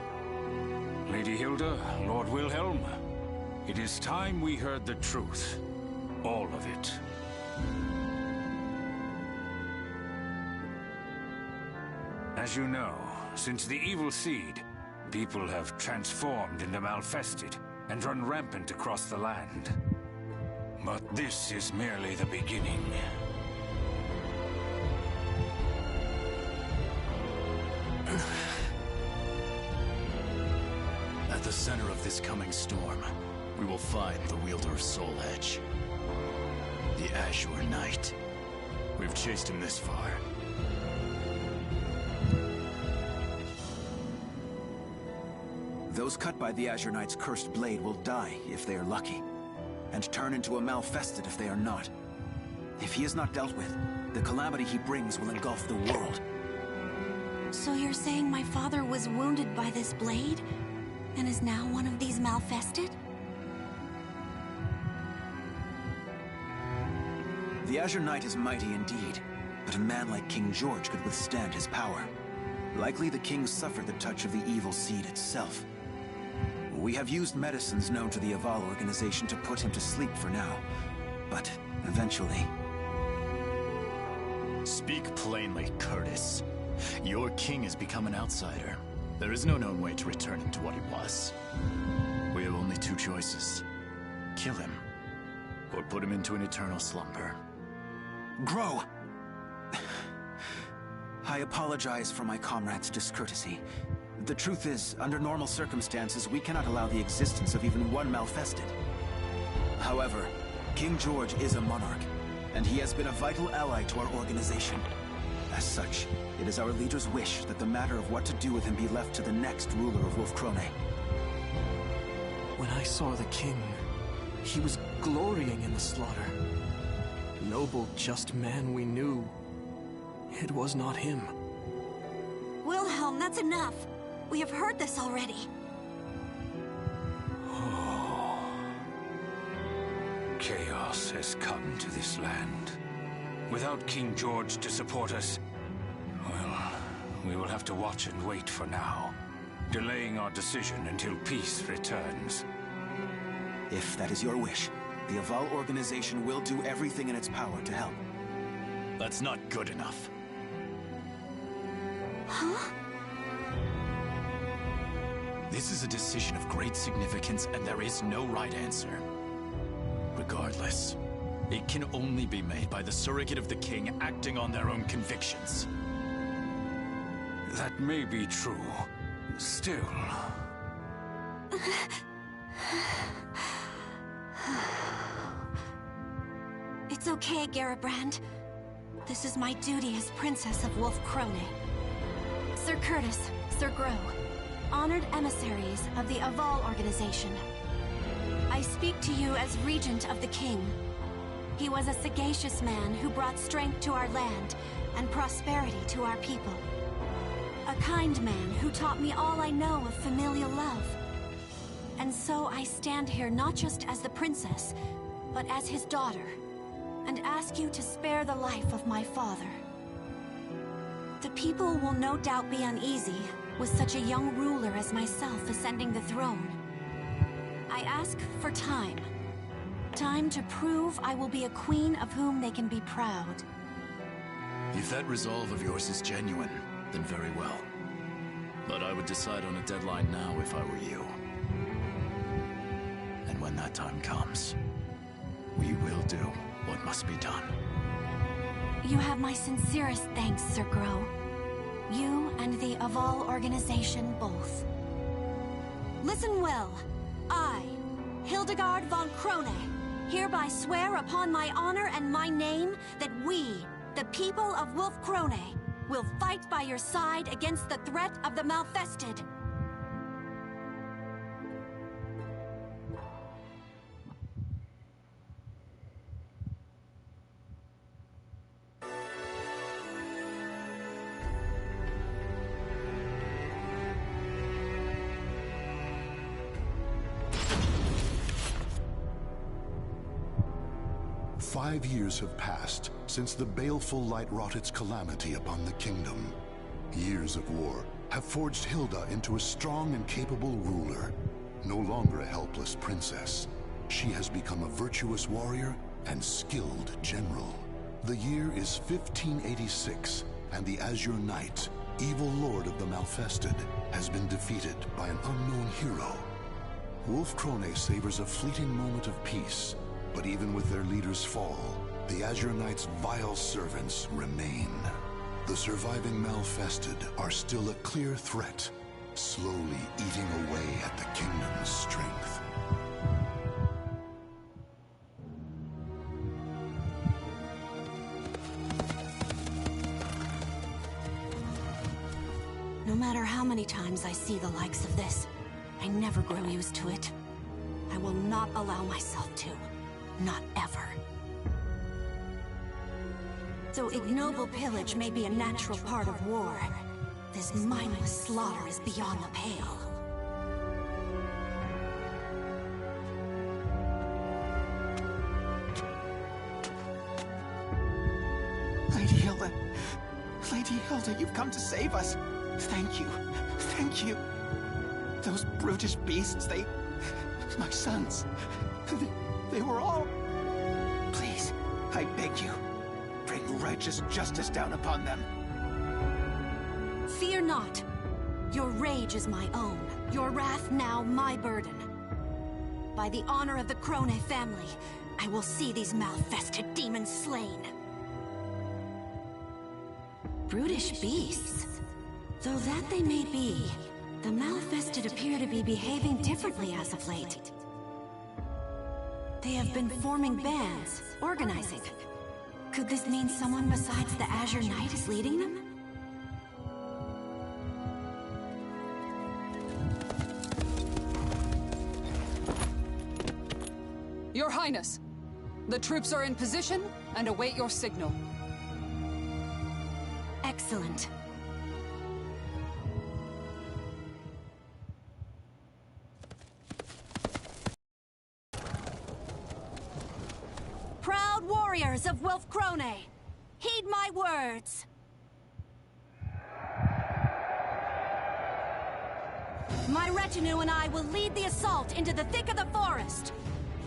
Lady Hilda, Lord Wilhelm, it is time we heard the truth. All of it. As you know, since the evil seed, people have transformed into malfested and run rampant across the land. But this is merely the beginning. At the center of this coming storm, we will find the wielder of Soul Edge. The Azure Knight. We've chased him this far. Those cut by the Azure Knight's cursed blade will die if they are lucky, and turn into a malfested if they are not. If he is not dealt with, the calamity he brings will engulf the world. So you're saying my father was wounded by this blade, and is now one of these malfested? The Azure Knight is mighty indeed, but a man like King George could withstand his power. Likely the king suffered the touch of the evil seed itself. We have used medicines known to the Aval organization to put him to sleep for now, but eventually... Speak plainly, Curtis. Your king has become an outsider. There is no known way to return him to what he was. We have only two choices. Kill him, or put him into an eternal slumber. Gro! I apologize for my comrade's discourtesy. The truth is, under normal circumstances, we cannot allow the existence of even one malfested. However, King George is a monarch, and he has been a vital ally to our organization. As such, it is our leader's wish that the matter of what to do with him be left to the next ruler of Wolfkrone. When I saw the king, he was glorying in the slaughter. Noble, just man we knew. It was not him. Wilhelm, that's enough. We have heard this already. Chaos has come to this land. Without King George to support us, well, we will have to watch and wait for now, delaying our decision until peace returns. If that is your wish, the Aval organization will do everything in its power to help. That's not good enough. Huh? This is a decision of great significance, and there is no right answer. Regardless, it can only be made by the surrogate of the king acting on their own convictions. That may be true. Still... It's okay, Garibrand. This is my duty as Princess of Wolf Krone. Sir Curtis, Sir Grow, honored emissaries of the Aval organization. I speak to you as Regent of the King. He was a sagacious man who brought strength to our land and prosperity to our people. A kind man who taught me all I know of familial love. And so I stand here not just as the princess, but as his daughter, and ask you to spare the life of my father. The people will no doubt be uneasy with such a young ruler as myself ascending the throne. I ask for time. Time to prove I will be a queen of whom they can be proud. If that resolve of yours is genuine, then very well. But I would decide on a deadline now if I were you. And when that time comes, we will do what must be done. You have my sincerest thanks, Sir Grow. You and the Aval organization both. Listen well. I, Hildegard von Krone, hereby swear upon my honor and my name that we, the people of Wolf Krone, will fight by your side against the threat of the Malfested. "5 years have passed since the baleful light wrought its calamity upon the kingdom. Years of war have forged Hilda into a strong and capable ruler. No longer a helpless princess, she has become a virtuous warrior and skilled general. The year is 1586, and the Azure Knight, evil lord of the Malfested, has been defeated by an unknown hero. Wolf Krone savors a fleeting moment of peace, but even with their leader's fall, the Azure Knight's vile servants remain. The surviving Malfested are still a clear threat, slowly eating away at the kingdom's strength. No matter how many times I see the likes of this, I never grow used to it. I will not allow myself to. Not ever. Though ignoble pillage may be a natural part of war, this mindless slaughter is beyond the pale. Lady Hilda! Lady Hilda, you've come to save us! Thank you. Thank you. Those brutish beasts, my sons. They were all... Please, I beg you, bring righteous justice down upon them. Fear not. Your rage is my own. Your wrath now my burden. By the honor of the Krone family, I will see these Malfested demons slain. Brutish beasts? Though that they may be, the Malfested appear to be behaving differently as of late. They have been forming bands, organizing. Could this mean someone besides the Azure Knight is leading them? Your Highness, the troops are in position and await your signal. Excellent. Proud warriors of Wolfkrone, heed my words. My retinue and I will lead the assault into the thick of the forest.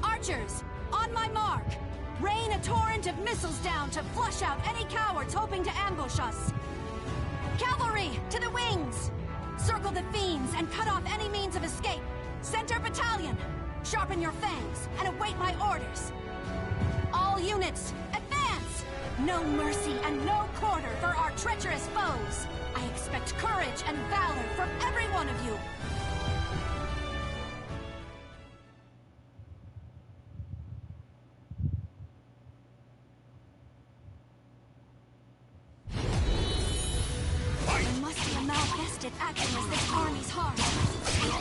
Archers, on my mark. Rain a torrent of missiles down to flush out any cowards hoping to ambush us. Cavalry, to the wings! Circle the fiends and cut off any means of escape. Center battalion, sharpen your fangs and await my orders. All units, advance! No mercy and no quarter for our treacherous foes. I expect courage and valor from every one of you. There must be a malfested acting as this army's heart.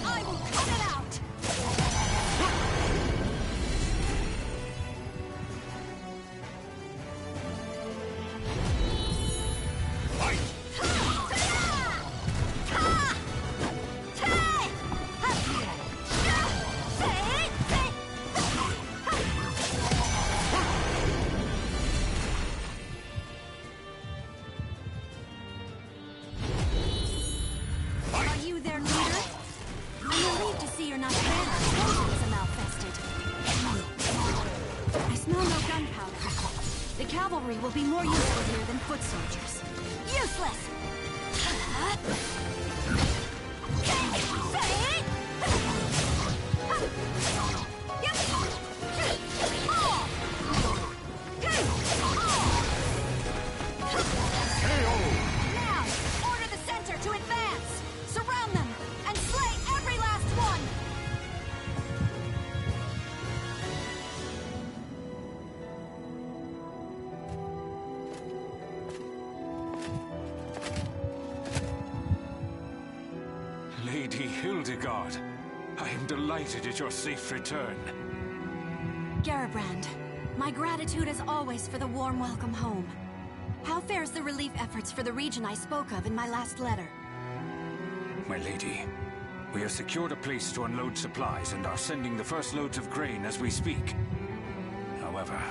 I will cut it out! Cavalry will be more useful here than foot soldiers. Useless! Now, order the center to advance! Surround them, and slay every last one! Lady Hildegard, I am delighted at your safe return. Garibrand, my gratitude as always for the warm welcome home. How fares the relief efforts for the region I spoke of in my last letter? My lady, we have secured a place to unload supplies and are sending the first loads of grain as we speak. However,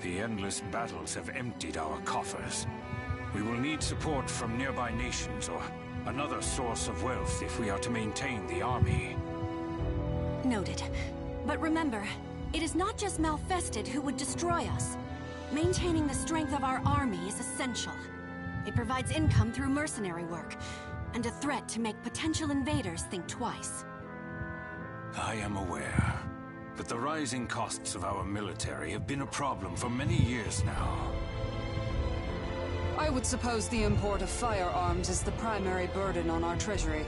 the endless battles have emptied our coffers. We will need support from nearby nations or another source of wealth if we are to maintain the army. Noted. But remember, it is not just Malfested who would destroy us. Maintaining the strength of our army is essential. It provides income through mercenary work, and a threat to make potential invaders think twice. I am aware, but the rising costs of our military have been a problem for many years now. I would suppose the import of firearms is the primary burden on our treasury.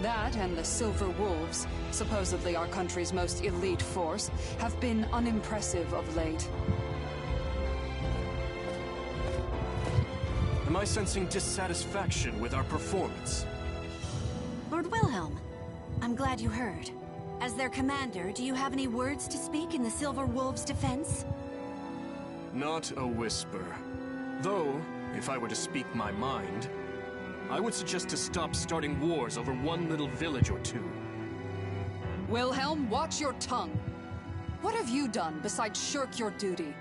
That and the Silver Wolves, supposedly our country's most elite force, have been unimpressive of late. Am I sensing dissatisfaction with our performance? Lord Wilhelm, I'm glad you heard. As their commander, do you have any words to speak in the Silver Wolves' defense? Not a whisper. Though, if I were to speak my mind, I would suggest to stop starting wars over one little village or two. Wilhelm, watch your tongue. What have you done besides shirk your duty?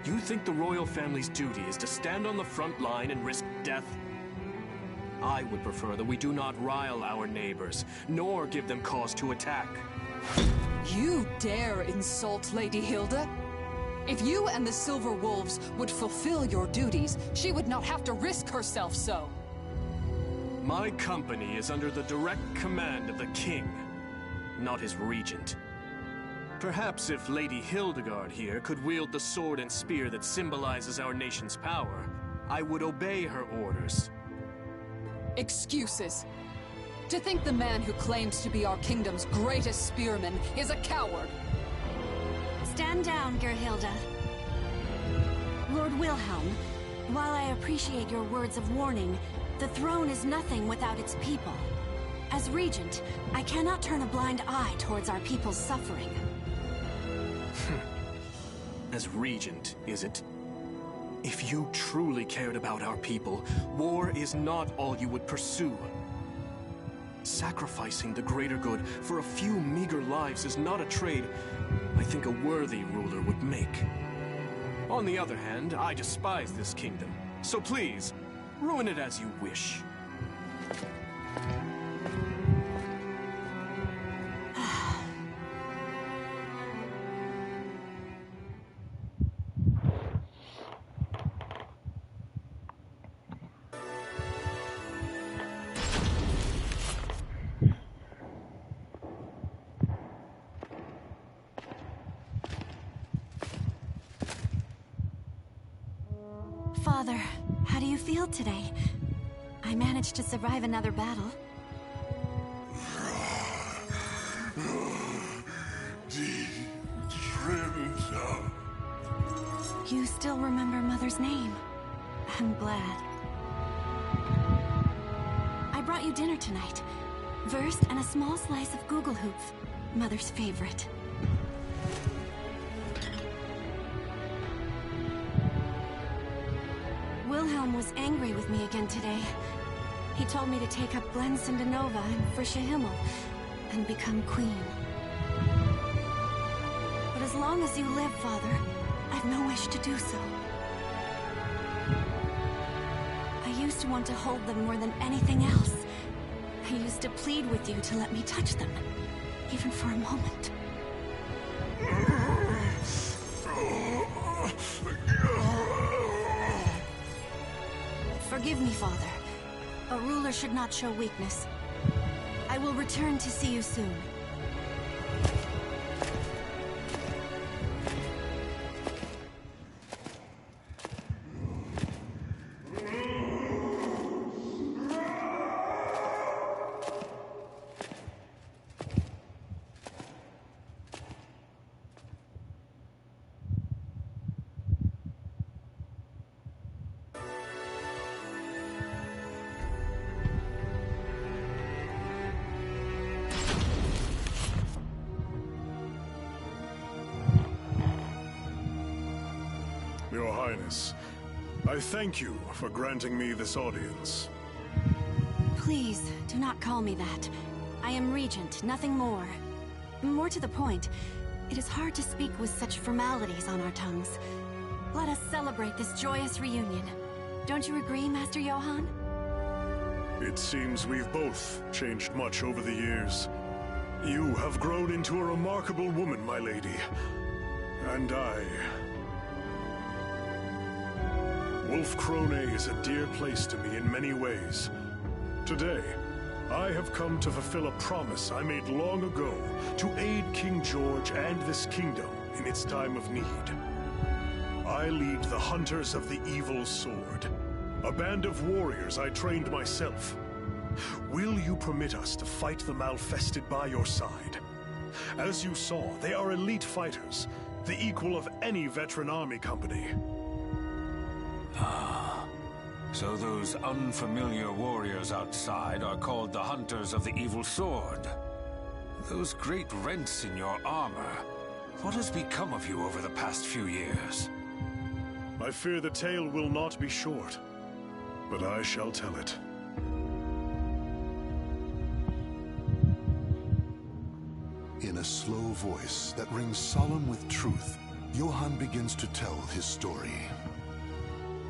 You think the royal family's duty is to stand on the front line and risk death? I would prefer that we do not rile our neighbors, nor give them cause to attack. You dare insult Lady Hilda? If you and the Silver Wolves would fulfill your duties, she would not have to risk herself so. My company is under the direct command of the king, not his regent. Perhaps if Lady Hildegard here could wield the sword and spear that symbolizes our nation's power, I would obey her orders. Excuses. To think the man who claims to be our kingdom's greatest spearman is a coward. Stand down, Gerhilda. Lord Wilhelm, while I appreciate your words of warning, the throne is nothing without its people. As regent, I cannot turn a blind eye towards our people's suffering. As regent, is it? If you truly cared about our people, war is not all you would pursue. Sacrificing the greater good for a few meager lives is not a trade I think a worthy ruler would make. On the other hand, I despise this kingdom, so please, ruin it as you wish. Father, how do you feel today? I managed to survive another battle. You still remember Mother's name. I'm glad. I brought you dinner tonight. Wurst and a small slice of Gugelhupf, Mother's favorite. Wilhelm was angry with me again today. He told me to take up Glensinde Nova and Frische Himmel and become queen. But as long as you live, Father, I've no wish to do so. I used to want to hold them more than anything else. I used to plead with you to let me touch them, even for a moment. Forgive me, Father. A ruler should not show weakness. I will return to see you soon. Your Highness, I thank you for granting me this audience. Please, do not call me that. I am Regent, nothing more. More to the point, it is hard to speak with such formalities on our tongues. Let us celebrate this joyous reunion. Don't you agree, Master Johann? It seems we've both changed much over the years. You have grown into a remarkable woman, my lady. And Wolfkrone is a dear place to me in many ways. Today, I have come to fulfill a promise I made long ago to aid King George and this kingdom in its time of need. I lead the Hunters of the Evil Sword, a band of warriors I trained myself. Will you permit us to fight the Malfested by your side? As you saw, they are elite fighters, the equal of any veteran army company. So those unfamiliar warriors outside are called the Hunters of the Evil Sword. Those great rents in your armor, what has become of you over the past few years? I fear the tale will not be short, but I shall tell it. In a slow voice that rings solemn with truth, Johann begins to tell his story.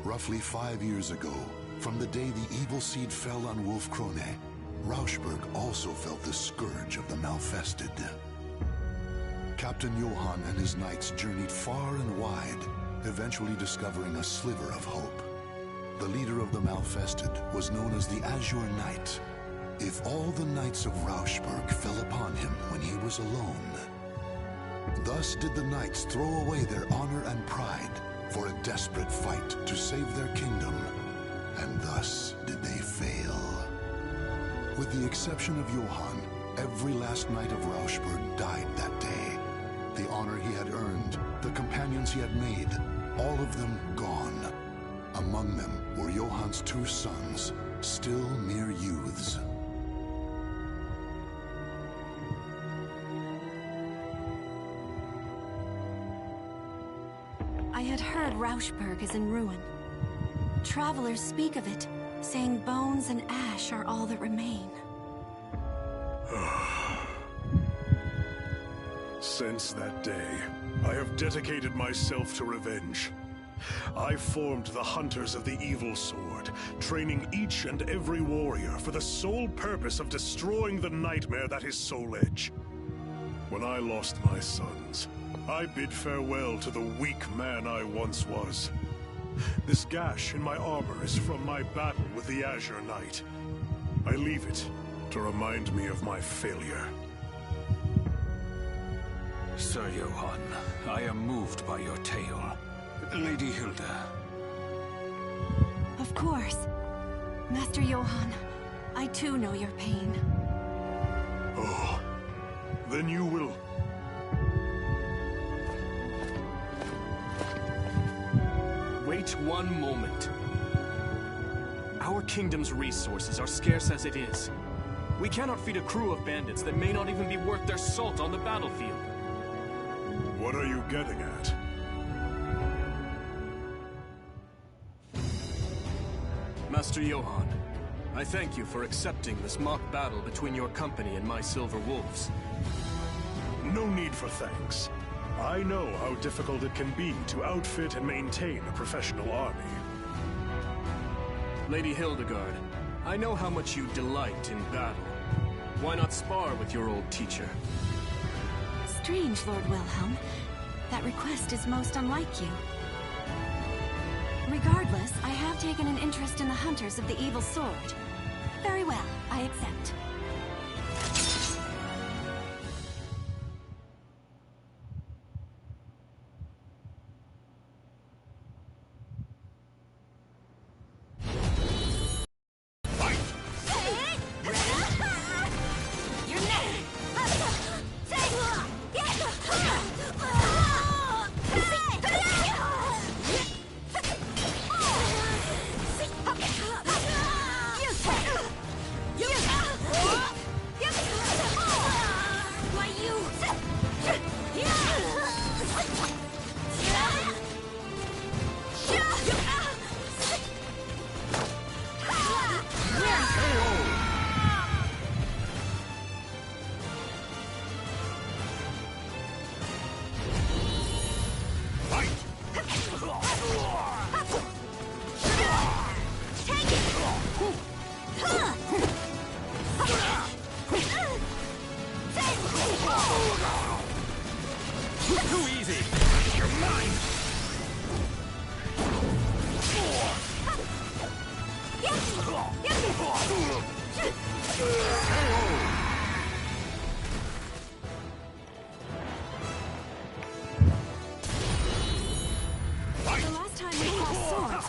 Roughly 5 years ago, from the day the evil seed fell on Wolfkrone, Rauschberg also felt the scourge of the Malfested. Captain Johann and his knights journeyed far and wide, eventually discovering a sliver of hope. The leader of the Malfested was known as the Azure Knight. If all the knights of Rauschberg fell upon him when he was alone. Thus did the knights throw away their honor and pride for a desperate fight to save their kingdom, and thus did they fail. With the exception of Johann, every last knight of Rauschberg died that day. The honor he had earned, the companions he had made, all of them gone. Among them were Johann's 2 sons, still mere youths. I had heard Rauschberg is in ruin. travelers speak of it, saying bones and ash are all that remain. Since that day, I have dedicated myself to revenge. I formed the Hunters of the Evil Sword, training each and every warrior for the sole purpose of destroying the nightmare that is Soul Edge. When I lost my sons, I bid farewell to the weak man I once was. This gash in my armor is from my battle with the Azure Knight. I leave it to remind me of my failure. Sir Johann, I am moved by your tale. Lady Hilda. Of course. Master Johann, I too know your pain. Oh, then you will... Wait one moment. Our kingdom's resources are scarce as it is. We cannot feed a crew of bandits that may not even be worth their salt on the battlefield. What are you getting at? Master Johann, I thank you for accepting this mock battle between your company and my Silver Wolves. No need for thanks. I know how difficult it can be to outfit and maintain a professional army. Lady Hildegard, I know how much you delight in battle. Why not spar with your old teacher? Strange, Lord Wilhelm. That request is most unlike you. Regardless, I have taken an interest in the Hunters of the Evil Sword. Very well, I accept.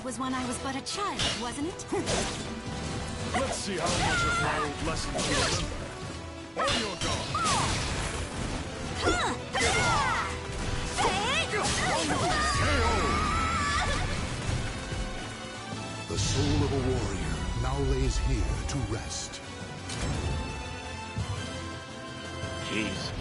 Was when I was but a child, wasn't it? Let's see how much of my old lessons you remember. On your The soul of a warrior now lays here to rest. Jeez.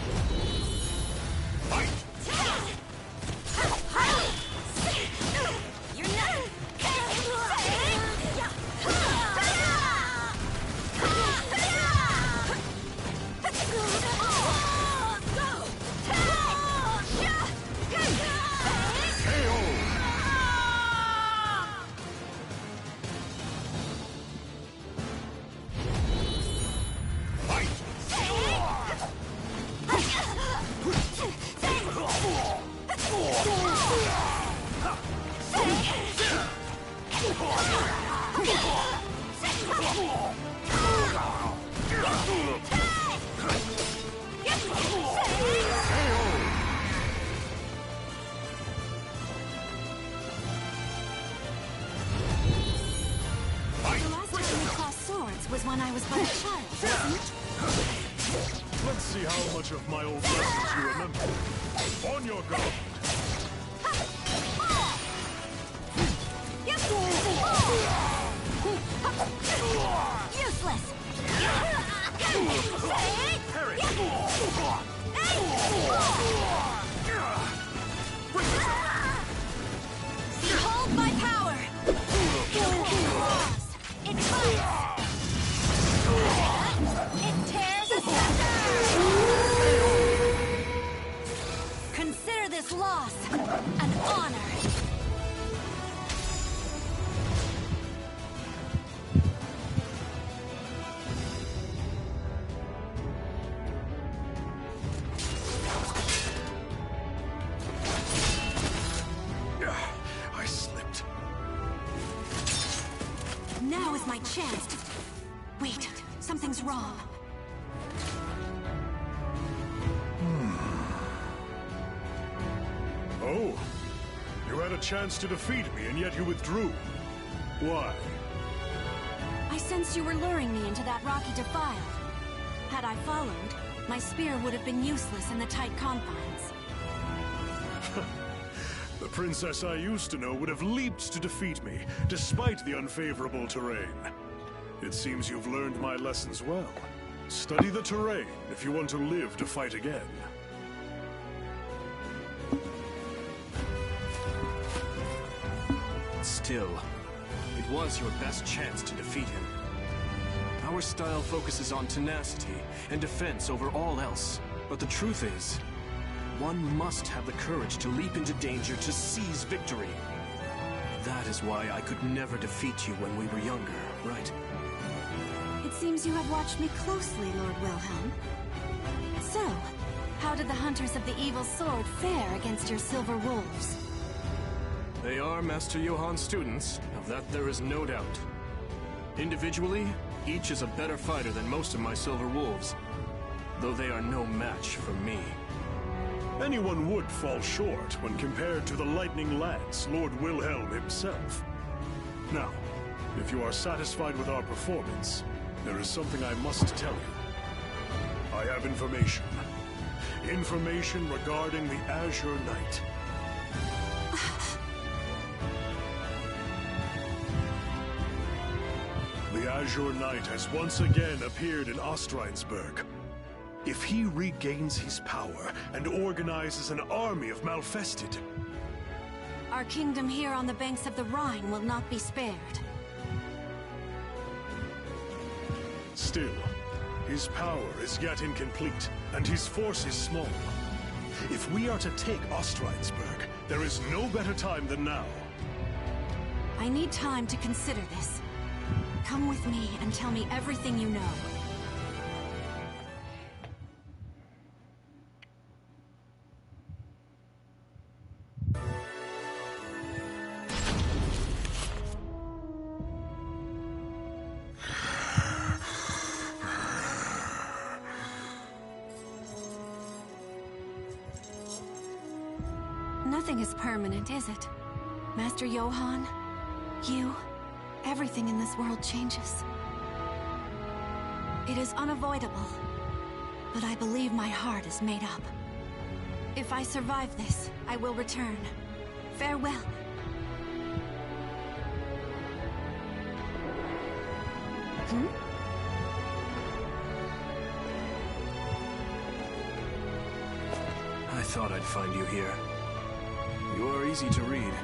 Was when I was but a child, wasn't it? Let's see how much of my old lessons you remember. On your guard. Useless. Behold my power! Consider this loss an honor. I slipped. Now is my chance. Wait, something's wrong. Oh, you had a chance to defeat me, and yet you withdrew. Why? I sensed you were luring me into that rocky defile. Had I followed, my spear would have been useless in the tight confines. The princess I used to know would have leaped to defeat me, despite the unfavorable terrain. It seems you've learned my lessons well. Study the terrain if you want to live to fight again. Still, it was your best chance to defeat him. Our style focuses on tenacity and defense over all else. But the truth is, one must have the courage to leap into danger to seize victory. That is why I could never defeat you when we were younger, right? It seems you have watched me closely, Lord Wilhelm. So, how did the Hunters of the Evil Sword fare against your Silver Wolves? They are Master Johann's students, of that there is no doubt. Individually, each is a better fighter than most of my Silver Wolves, though they are no match for me. Anyone would fall short when compared to the Lightning Lance, Lord Wilhelm himself. Now, if you are satisfied with our performance, there is something I must tell you. I have information. Information regarding the Azure Knight. The Azure Knight has once again appeared in Ostreinsburg. If he regains his power and organizes an army of Malfested... Our kingdom here on the banks of the Rhine will not be spared. Still, his power is yet incomplete, and his force is small. If we are to take Ostreinsburg, there is no better time than now. I need time to consider this. Come with me and tell me everything you know. Nothing is permanent, is it? Master Johann, you, everything in this world changes. It is unavoidable, but I believe my heart is made up. If I survive this, I will return. Farewell. I thought I'd find you here. You are easy to read.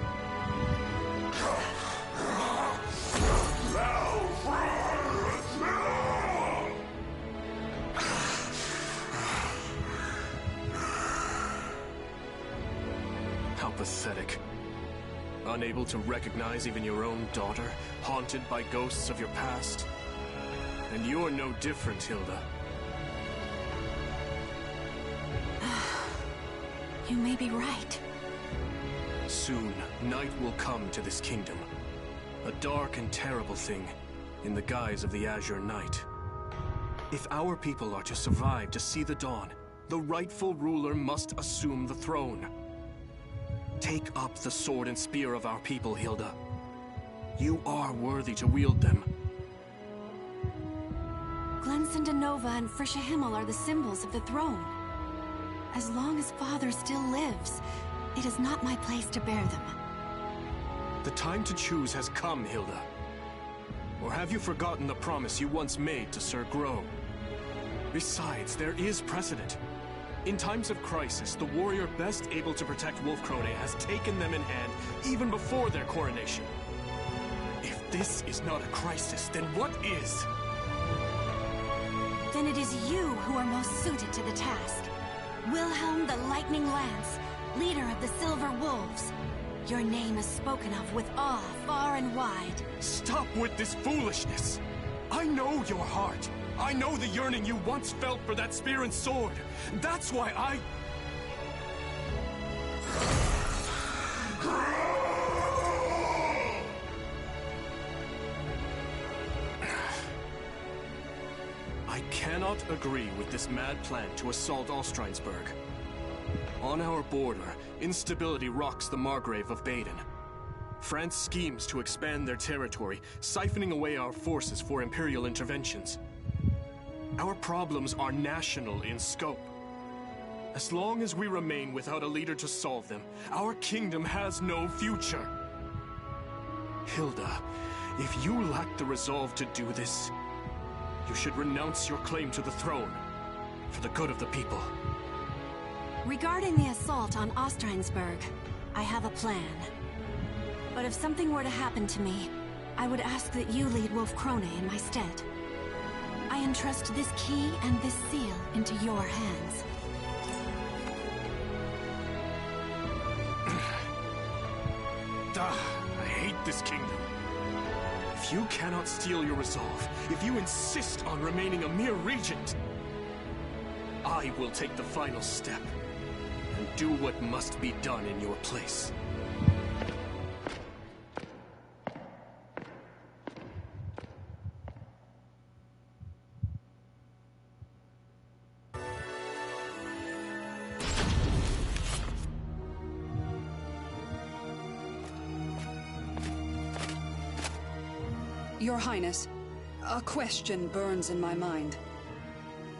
How pathetic. Unable to recognize even your own daughter, haunted by ghosts of your past. And you're no different, Hilda. You may be right. Soon, night will come to this kingdom. A dark and terrible thing, in the guise of the Azure Knight. If our people are to survive to see the dawn, the rightful ruler must assume the throne. Take up the sword and spear of our people, Hilda. You are worthy to wield them. Glensindanova and Frisha Himmel are the symbols of the throne. As long as Father still lives, it is not my place to bear them. The time to choose has come, Hilda. Or have you forgotten the promise you once made to Sir Groh? Besides, there is precedent. In times of crisis, the warrior best able to protect Wolfkrone has taken them in hand even before their coronation. If this is not a crisis, then what is? Then it is you who are most suited to the task. Wilhelm the Lightning Lance, Your name is spoken of with awe far and wide. Stop with this foolishness! I know your heart. I know the yearning you once felt for that spear and sword. That's why I cannot agree with this mad plan to assault Ostrheinsburg. On our border, instability rocks the Margrave of Baden. France schemes to expand their territory, siphoning away our forces for imperial interventions. Our problems are national in scope. As long as we remain without a leader to solve them, our kingdom has no future. Hilda, if you lack the resolve to do this, you should renounce your claim to the throne, for the good of the people. Regarding the assault on Ostrheinsburg, I have a plan. But if something were to happen to me, I would ask that you lead Wolf Krone in my stead. I entrust this key and this seal into your hands. I hate this kingdom. If you cannot steel your resolve, if you insist on remaining a mere regent, I will take the final step and do what must be done in your place. Your Highness, a question burns in my mind.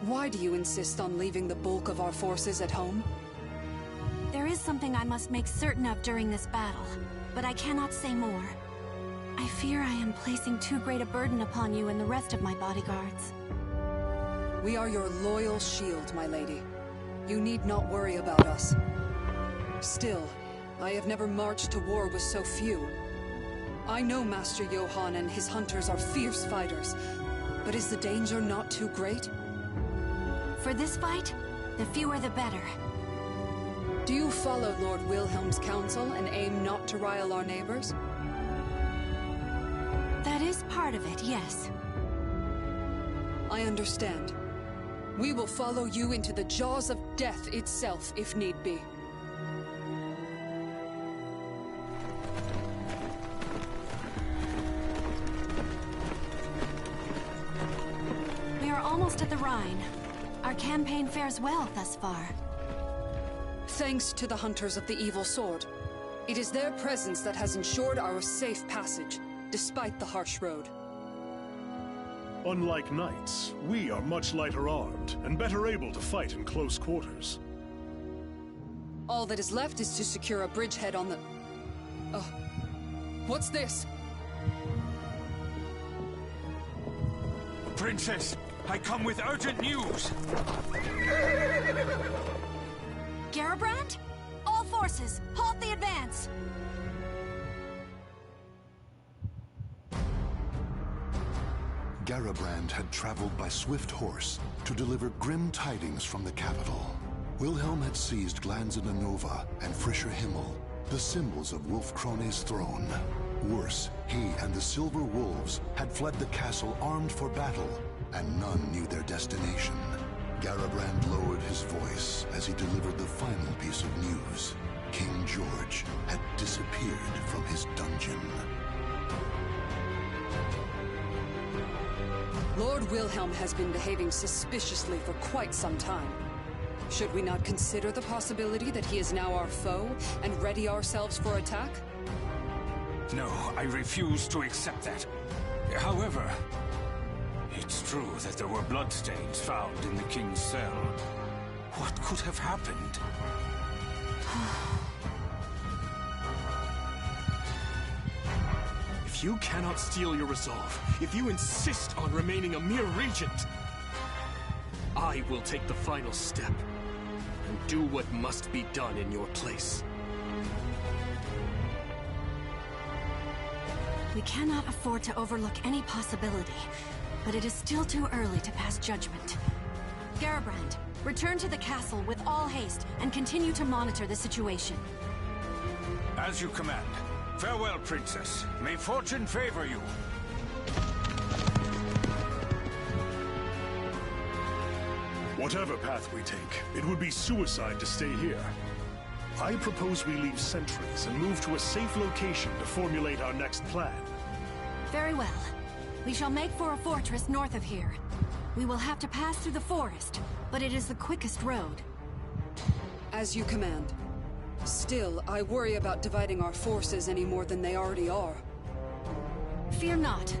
Why do you insist on leaving the bulk of our forces at home? There is something I must make certain of during this battle, but I cannot say more. I fear I am placing too great a burden upon you and the rest of my bodyguards. We are your loyal shield, my lady. You need not worry about us. Still, I have never marched to war with so few. I know Master Johann and his hunters are fierce fighters, but is the danger not too great? For this fight, the fewer the better. Do you follow Lord Wilhelm's counsel and aim not to rile our neighbors? That is part of it, yes. I understand. We will follow you into the jaws of death itself, if need be. Almost at the Rhine. Our campaign fares well thus far. Thanks to the Hunters of the Evil Sword. It is their presence that has ensured our safe passage, despite the harsh road. Unlike knights, we are much lighter armed and better able to fight in close quarters. All that is left is to secure a bridgehead on the... Oh. What's this? Princess! I come with urgent news! Garabrand? All forces, halt the advance! Garabrand had traveled by swift horse to deliver grim tidings from the capital. Wilhelm had seized Glanzenanova and Frischer Himmel, the symbols of Wolf Krone's throne. Worse, he and the Silver Wolves had fled the castle armed for battle, and none knew their destination. Garabrand lowered his voice as he delivered the final piece of news. King George had disappeared from his dungeon. Lord Wilhelm has been behaving suspiciously for quite some time. Should we not consider the possibility that he is now our foe and ready ourselves for attack? No, I refuse to accept that. However, it's true that there were bloodstains found in the king's cell. What could have happened? If you cannot steel your resolve, if you insist on remaining a mere regent, I will take the final step and do what must be done in your place. We cannot afford to overlook any possibility, but it is still too early to pass judgment. Garabrand, return to the castle with all haste and continue to monitor the situation. As you command. Farewell, Princess. May fortune favor you. Whatever path we take, it would be suicide to stay here. I propose we leave sentries and move to a safe location to formulate our next plan. Very well. We shall make for a fortress north of here. We will have to pass through the forest, but it is the quickest road. As you command. Still, I worry about dividing our forces any more than they already are. Fear not.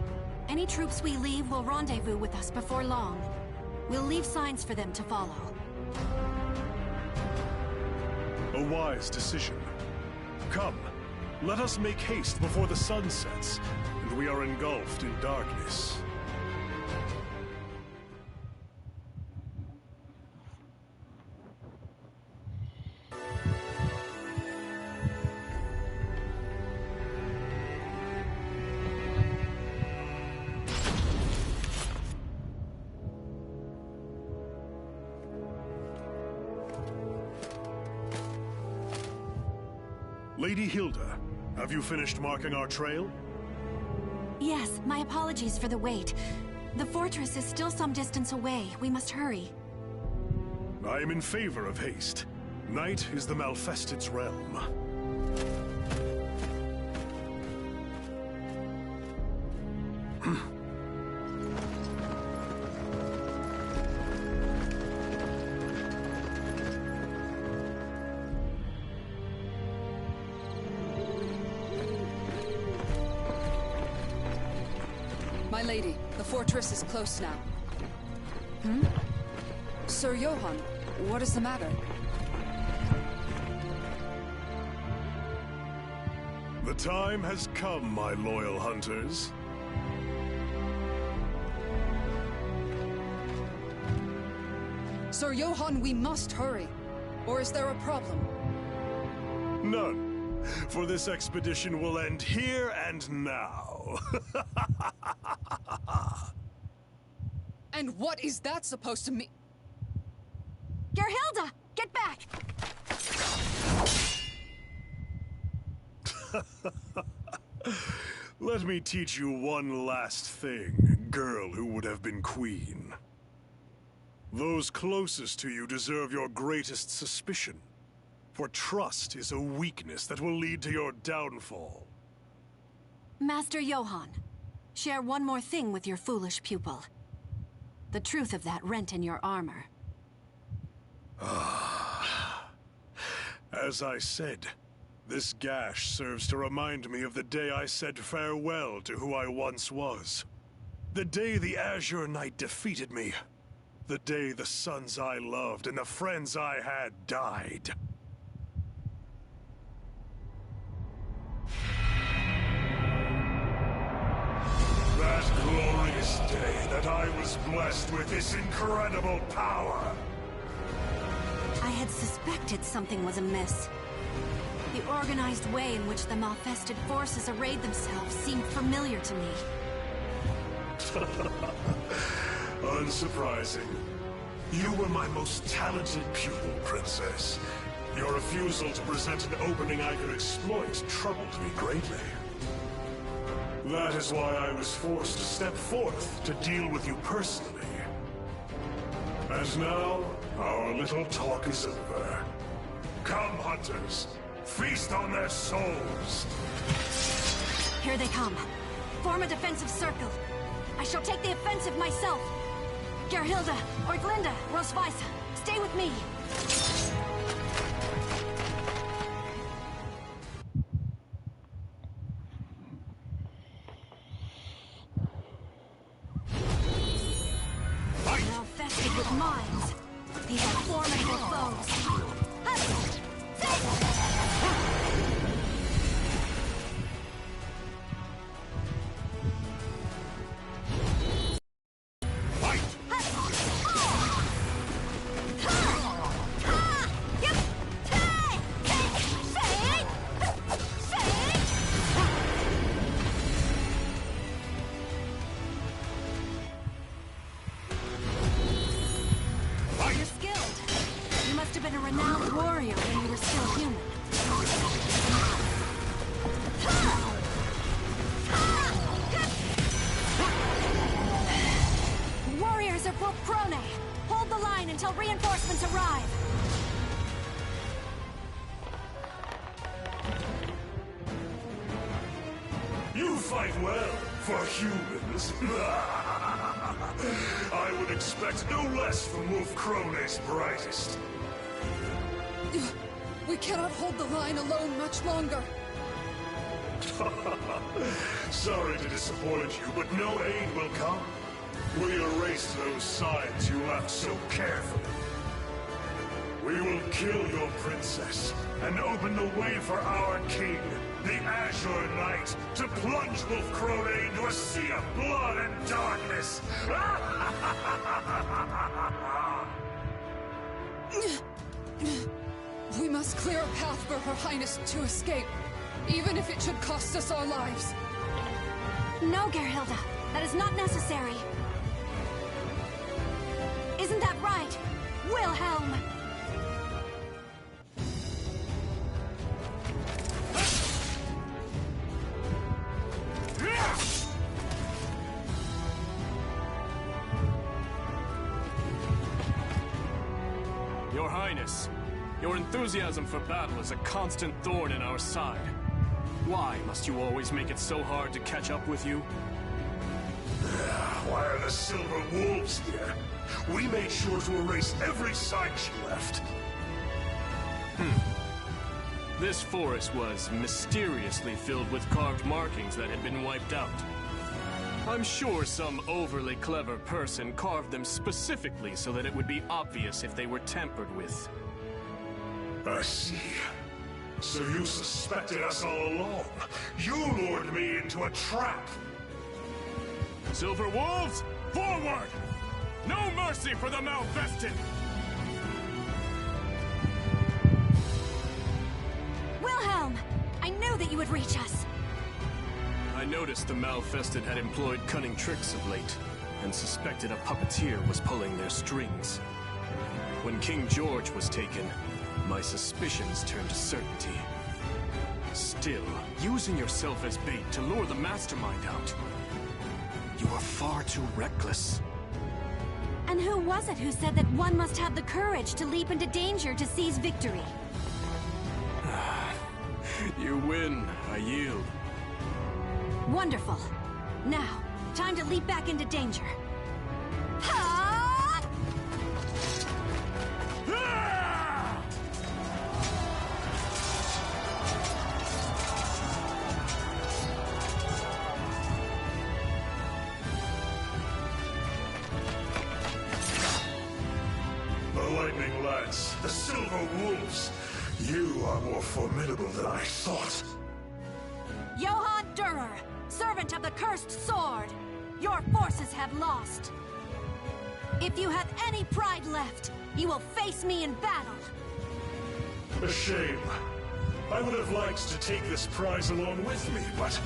Any troops we leave will rendezvous with us before long. We'll leave signs for them to follow. A wise decision. Come, let us make haste before the sun sets, and we are engulfed in darkness. Lady Hilda, have you finished marking our trail? Yes, my apologies for the wait. The fortress is still some distance away. We must hurry. I am in favor of haste. Night is the Malfested's realm. My lady, the fortress is close now. Sir Johann, what is the matter? The time has come, my loyal hunters. Sir Johann, we must hurry. Or is there a problem? None. For this expedition will end here and now. And what is that supposed to mean? Gerhilda! Get back! Let me teach you one last thing, girl who would have been queen. Those closest to you deserve your greatest suspicion. For trust is a weakness that will lead to your downfall. Master Johann, share one more thing with your foolish pupil. The truth of that rent in your armor. As I said, this gash serves to remind me of the day I said farewell to who I once was. The day the Azure Knight defeated me. The day the sons I loved and the friends I had died. That glorious day that I was blessed with this incredible power. I had suspected something was amiss. The organized way in which the Malfested forces arrayed themselves seemed familiar to me. Unsurprising. You were my most talented pupil, Princess. Your refusal to present an opening I could exploit troubled me greatly. That is why I was forced to step forth to deal with you personally. And now, our little talk is over. Come, hunters. Feast on their souls. Here they come. Form a defensive circle. I shall take the offensive myself. Gerhilda, Ortlinda, Rosweisa, stay with me. Malfested with minds. These are formidable foes. reinforcements arrive. You fight well for humans. I would expect no less from Wolf Krone's brightest. We cannot hold the line alone much longer. Sorry to disappoint you, but no aid will come. We erased those signs you left so carefully. We will kill your princess and open the way for our king, the Azure Knight, to plunge Wolf Krone into a sea of blood and darkness. We must clear a path for Her Highness to escape, even if it should cost us our lives. No, Gerhilda. That is not necessary. Isn't that right, Wilhelm? Your Highness, your enthusiasm for battle is a constant thorn in our side. Why must you always make it so hard to catch up with you? Why are the Silver Wolves here? We made sure to erase every sign she left. This forest was mysteriously filled with carved markings that had been wiped out. I'm sure some overly clever person carved them specifically so that it would be obvious if they were tampered with. I see. So you suspected us all along. You lured me into a trap. Silver Wolves, forward! No mercy for the Malfested! Wilhelm! I knew that you would reach us. I noticed the Malfested had employed cunning tricks of late, and suspected a puppeteer was pulling their strings. When King George was taken, my suspicions turned to certainty. Still, using yourself as bait to lure the mastermind out. You are far too reckless. And who was it who said that one must have the courage to leap into danger to seize victory? You win, I yield. Wonderful. Now, time to leap back into danger. The Lightning Lads, the Silver Wolves. You are more formidable than I thought. Johann Durer, servant of the Cursed Sword, your forces have lost. If you have any pride left, you will face me in battle. A shame. I would have liked to take this prize along with me, but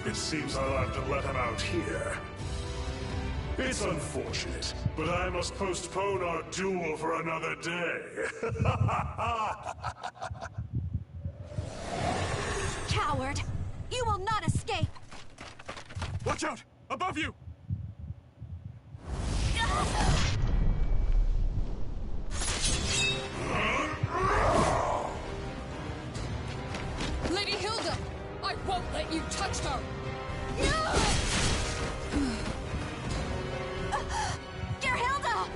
it seems I'll have to let him out here. It's unfortunate, but I must postpone our duel for another day. Coward! You will not escape! Watch out! Above you! Lady Hilda! I won't let you touch her! Gerhilda!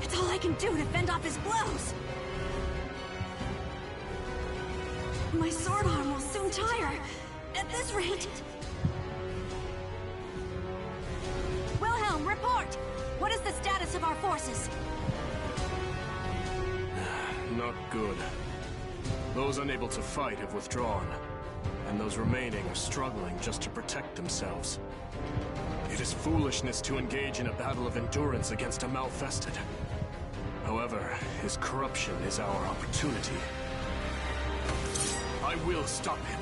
It's all I can do to fend off his blows. My sword arm will soon tire. At this rate... Wilhelm, report! What is the status of our forces? Not good. Those unable to fight have withdrawn, and those remaining are struggling just to protect themselves. It is foolishness to engage in a battle of endurance against a Malfested. However, his corruption is our opportunity. I will stop him.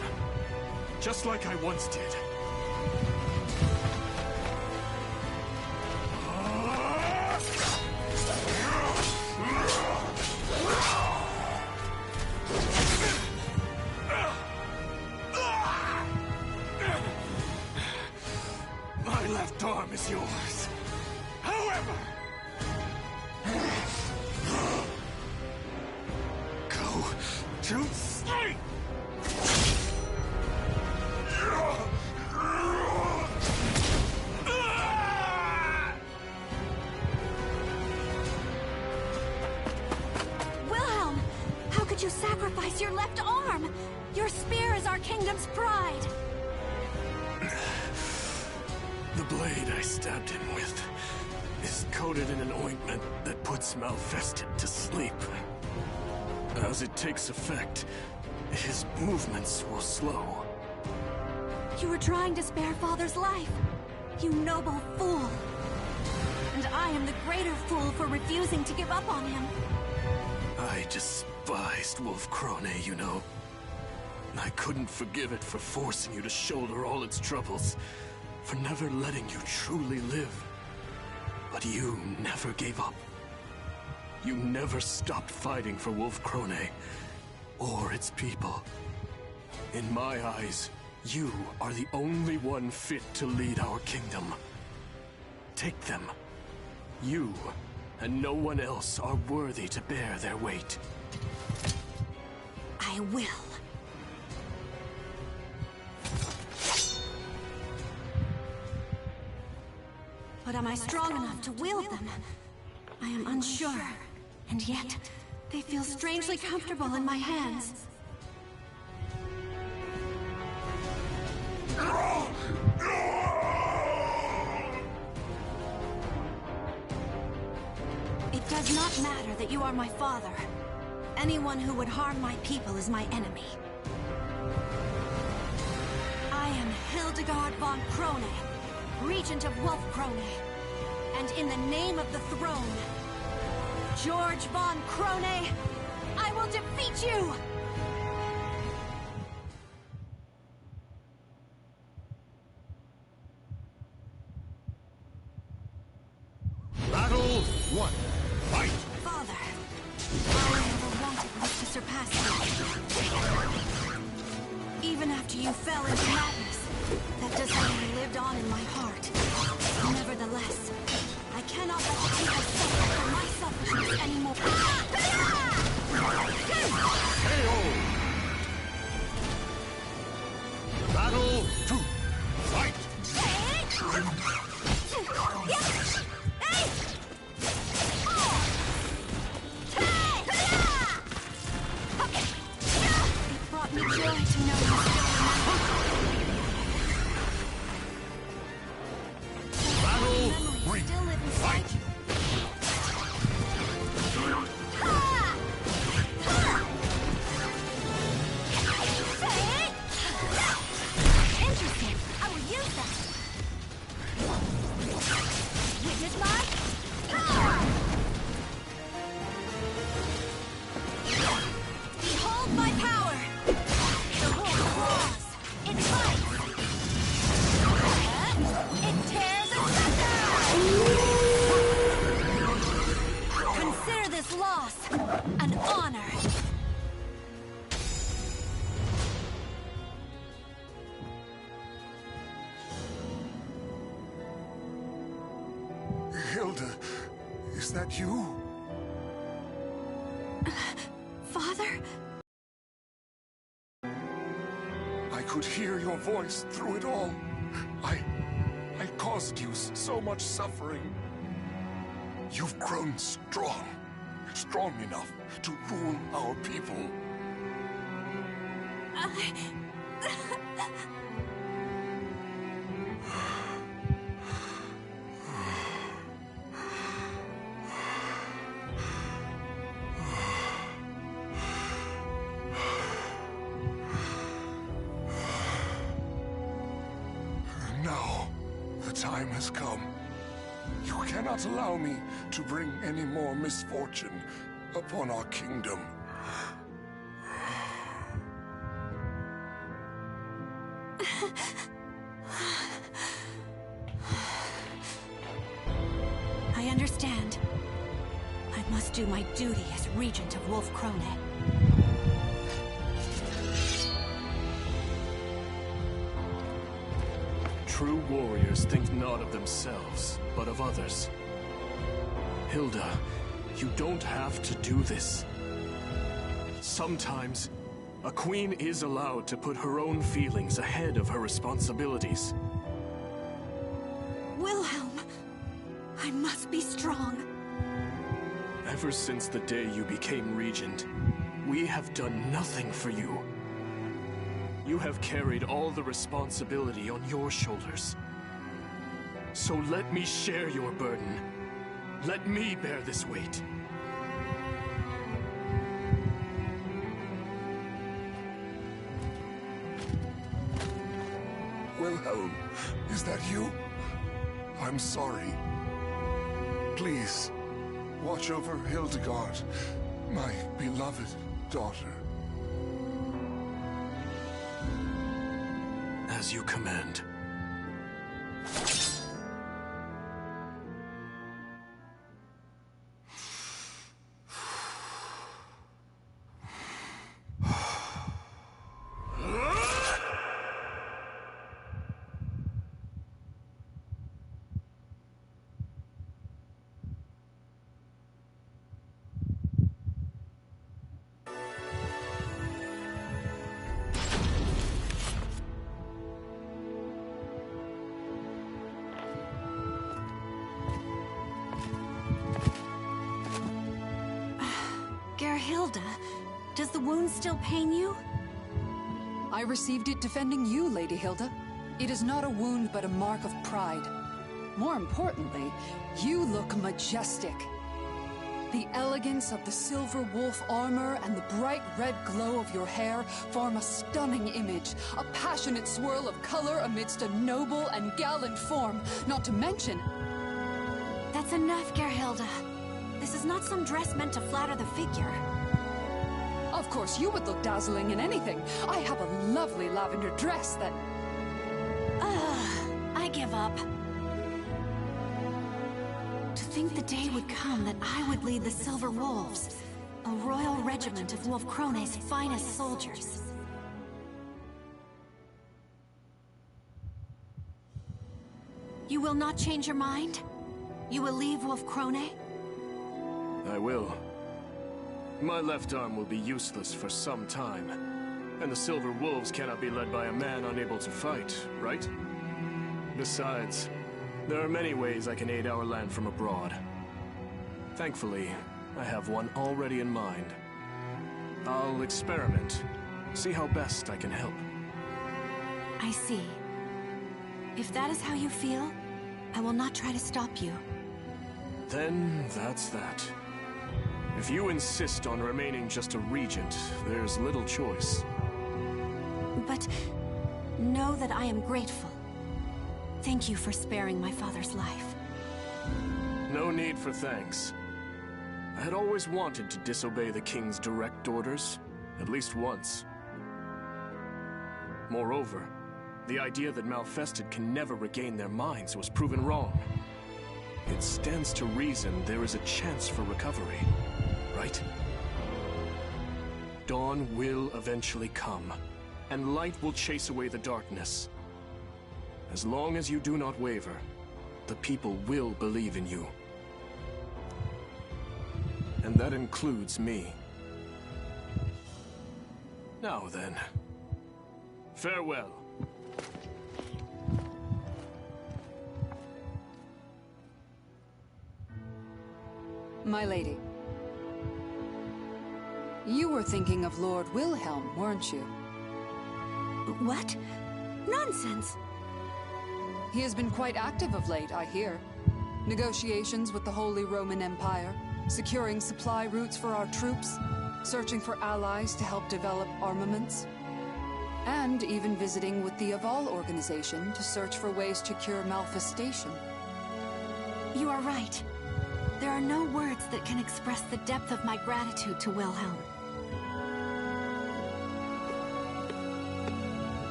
Just like I once did. My left arm is yours. However, go to sleep! Wilhelm! How could you sacrifice your left arm? Your spear is our kingdom's pride. The blade I stabbed him with is coated in an ointment that puts Malfested to sleep. As it takes effect, his movements will slow. You were trying to spare Father's life. You noble fool. And I am the greater fool for refusing to give up on him. I despised Wolf Krone, you know. I couldn't forgive it for forcing you to shoulder all its troubles, for never letting you truly live. But you never gave up. You never stopped fighting for Wolf Krone, or its people. In my eyes, you are the only one fit to lead our kingdom. Take them. You and no one else are worthy to bear their weight. I will. But am I strong enough to wield them? I am unsure. And yet, they feel strangely comfortable in my hands. It does not matter that you are my father. Anyone who would harm my people is my enemy. I am Hildegard von Krone, Regent of Wolf Krone, and in the name of the throne, George von Krone, I will defeat you! Battle 1. Fight! Father, all I ever wanted was to surpass you. Even after you fell into madness, that desire lived on in my heart. Nevertheless, I cannot let the people suffer for my selfishness anymore. Battle 2. Fight! It brought me joy to know you still remember. Battle 3. Still live inside you. Interesting. I will use that. Witness my power. Behold my power. The wolf roars. It bites. It tears asunder. Consider this loss an honor. Hilda, is that you? Father? I could hear your voice through it all. I caused you so much suffering. You've grown strong enough to rule our people. Now, the time has come. You cannot allow me to bring any more misfortune upon our kingdom. understand. I must do my duty as Regent of Wolf Krone. True warriors think not of themselves, but of others. Hilda, you don't have to do this. Sometimes, a queen is allowed to put her own feelings ahead of her responsibilities. Wilhelm, I must be strong. Ever since the day you became regent, we have done nothing for you. You have carried all the responsibility on your shoulders. So let me share your burden. Let me bear this weight. Wilhelm, is that you? I'm sorry. Please, watch over Hildegard, my beloved daughter. As you command. Gerhilda, does the wound still pain you? I received it defending you, Lady Hilda. It is not a wound, but a mark of pride. More importantly, you look majestic. The elegance of the silver wolf armor and the bright red glow of your hair form a stunning image, a passionate swirl of color amidst a noble and gallant form, not to mention... That's enough, Gerhilda. This is not some dress meant to flatter the figure. Of course, you would look dazzling in anything. I have a lovely lavender dress that... I give up. To think the day would come that I would lead the Silver Wolves, a royal regiment of Wolf Krone's finest soldiers. You will not change your mind? You will leave Wolf Krone? I will. My left arm will be useless for some time. And the Silver Wolves cannot be led by a man unable to fight, right? Besides, there are many ways I can aid our land from abroad. Thankfully, I have one already in mind. I'll experiment, see how best I can help. I see. If that is how you feel, I will not try to stop you. Then that's that. If you insist on remaining just a regent, there's little choice. But know that I am grateful. Thank you for sparing my father's life. No need for thanks. I had always wanted to disobey the king's direct orders, at least once. Moreover, the idea that Malfested can never regain their minds was proven wrong. It stands to reason there is a chance for recovery, right? Dawn will eventually come, and light will chase away the darkness. As long as you do not waver, the people will believe in you. And that includes me. Now then, farewell. My lady. You were thinking of Lord Wilhelm, weren't you? What? Nonsense! He has been quite active of late, I hear. Negotiations with the Holy Roman Empire, securing supply routes for our troops, searching for allies to help develop armaments, and even visiting with the Aval organization to search for ways to cure malfestation. You are right. There are no words that can express the depth of my gratitude to Wilhelm.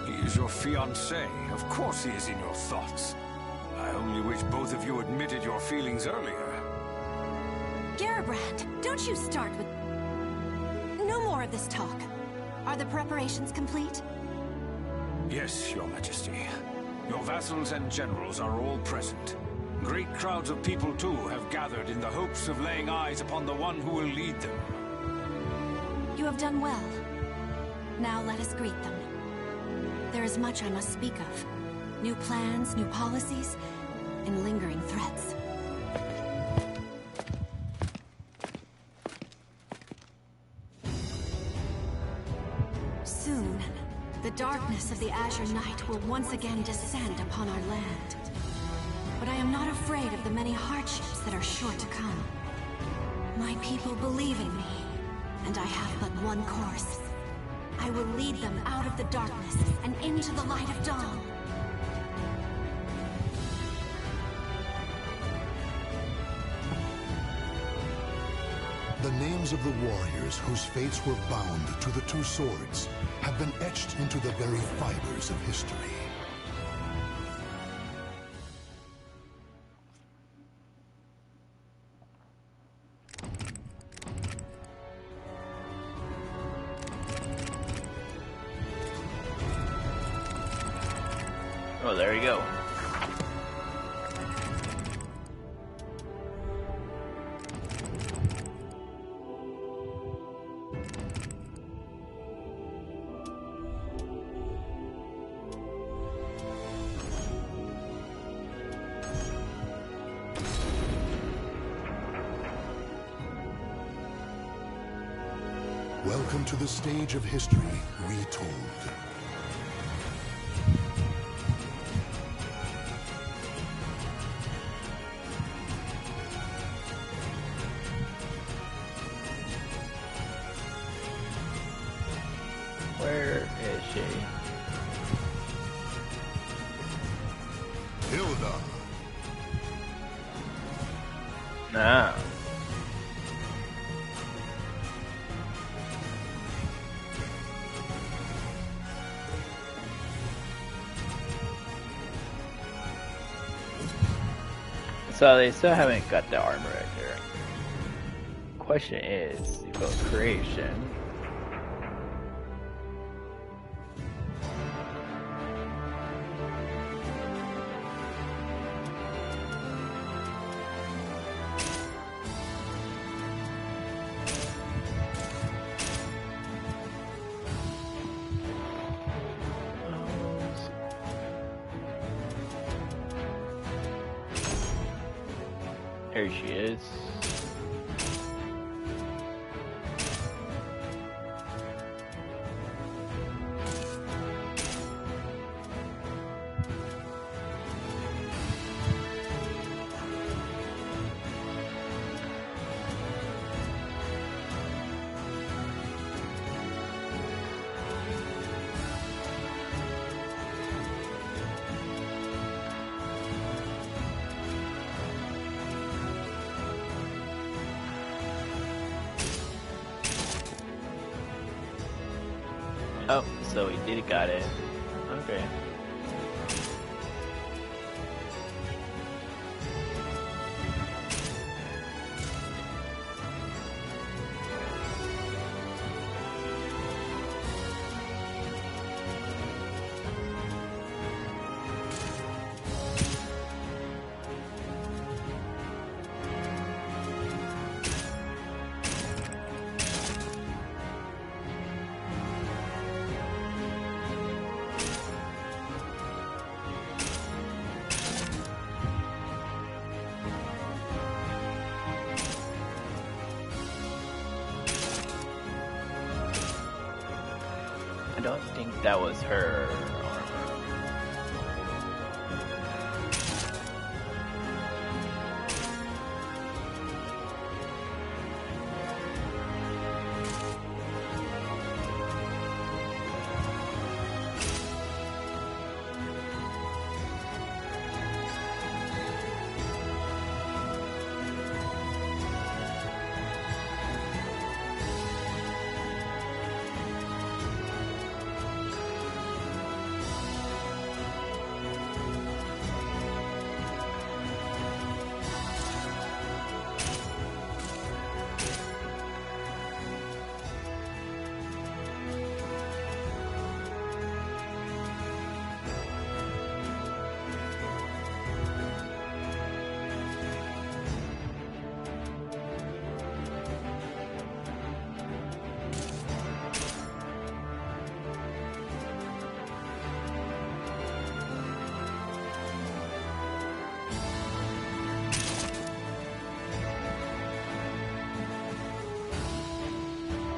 He is your fiancé. Of course he is in your thoughts. I only wish both of you admitted your feelings earlier. Garibrand, don't you start with... No more of this talk. Are the preparations complete? Yes, Your Majesty. Your vassals and generals are all present. Great crowds of people, too, have gathered in the hopes of laying eyes upon the one who will lead them. You have done well. Now let us greet them. There is much I must speak of. New plans, new policies, and lingering threats. Soon, the darkness of the Azure Night will once again descend upon our land. But I am not afraid of the many hardships that are sure to come. My people believe in me, and I have but one course. I will lead them out of the darkness and into the light of dawn. The names of the warriors whose fates were bound to the two swords have been etched into the very fibers of history. Oh, there you go. Welcome to the stage of history retold. Where is she? Hilda. Ah. So they still haven't got the armor right there. Question is, about creation. Here she is. Oh, so he did got it. Okay. I don't think that was her armor.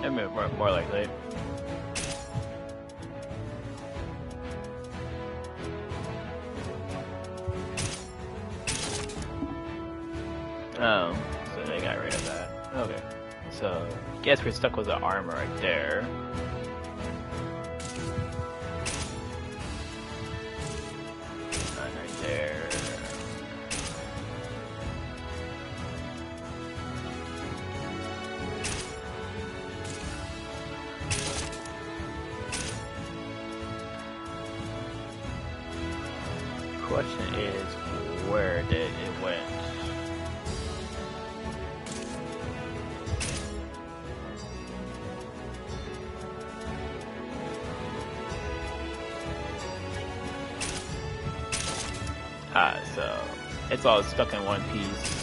I mean, more likely. Oh, so they got rid of that. Okay. So, guess we're stuck with the armor right there. And right there. Question is, where did it went? So it's all stuck in one piece.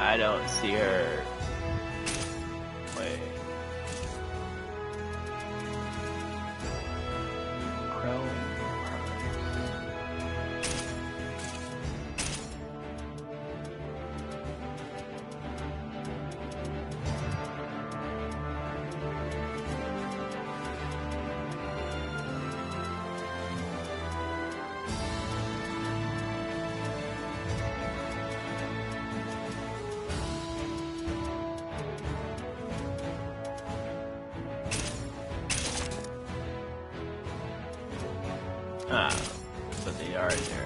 I don't see her. Wait. Chrome. Ah, so they are there.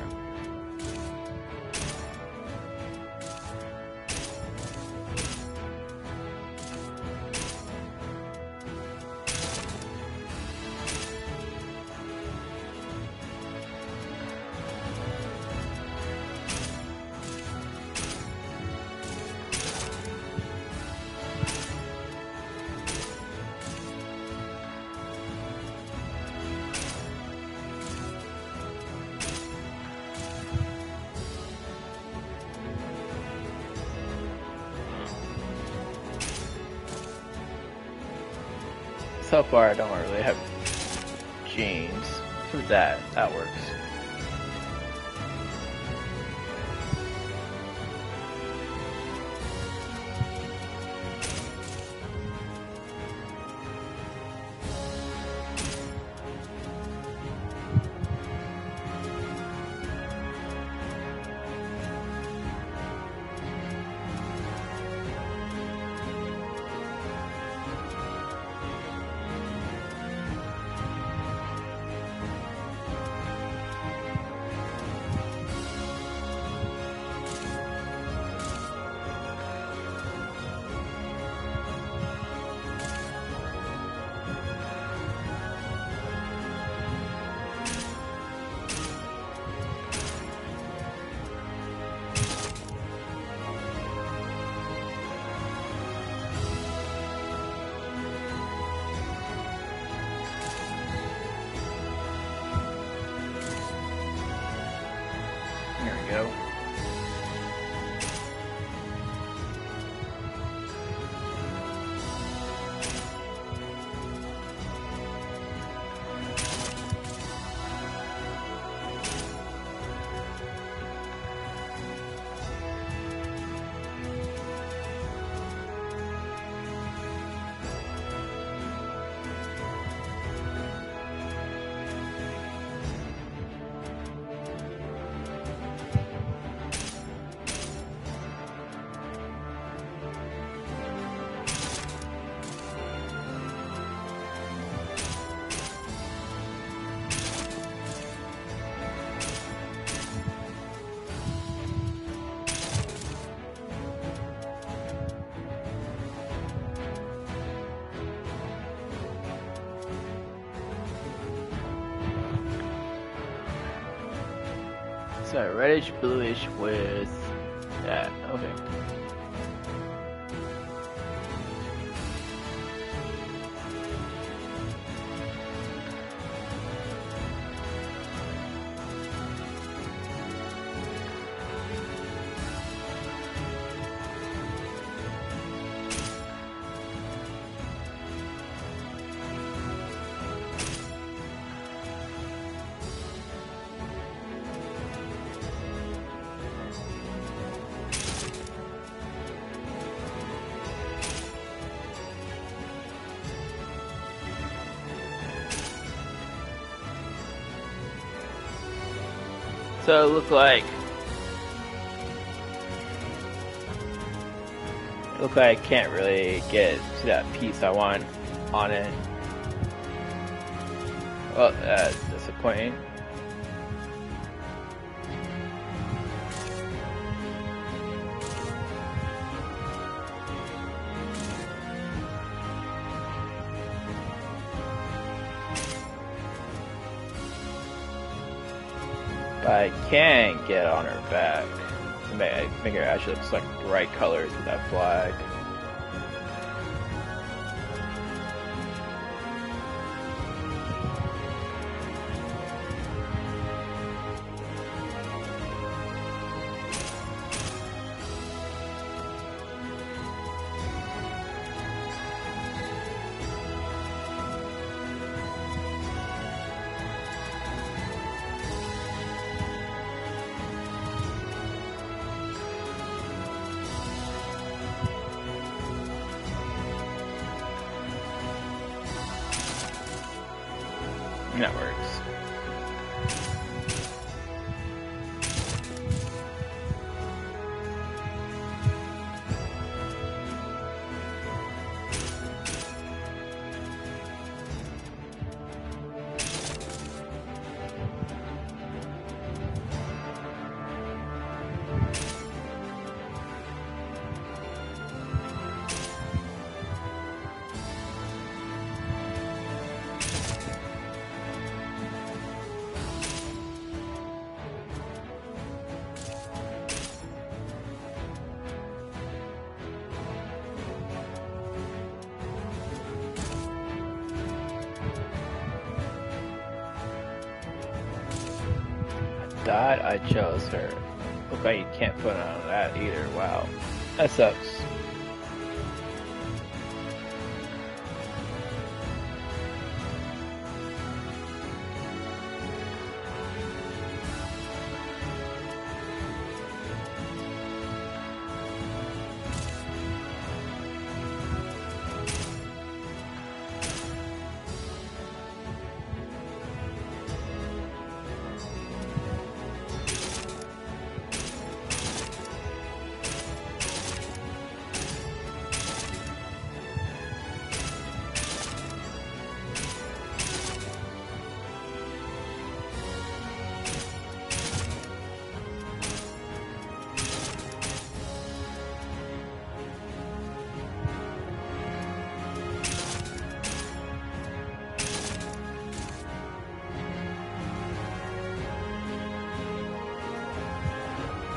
So far, I don't really have jeans. For that works. So reddish bluish with that. Okay. So it look like I can't really get to that piece I want on it. Well, that's disappointing. But I can get on her back. Make her actually looks like the right colors with that flag. That works. That I chose her. Look like you can't put on that either. Wow, that sucks.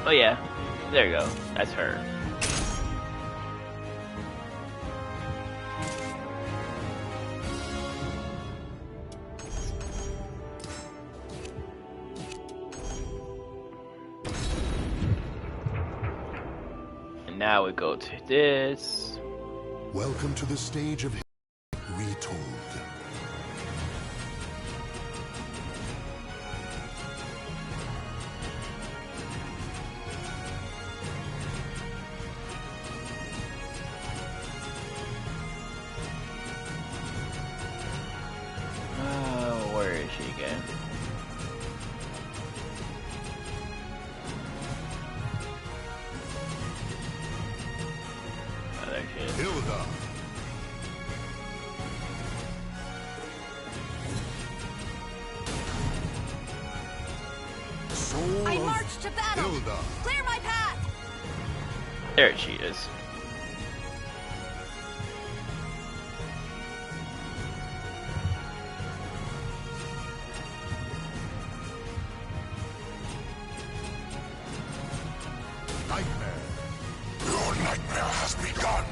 Oh yeah, there you go. That's her. And now we go to this. Welcome to the stage of retold. Where is she again? Oh, there she is. Hilda. I march to battle! Hilda. Clear my path! There she is. Nightmare. Your nightmare has begun.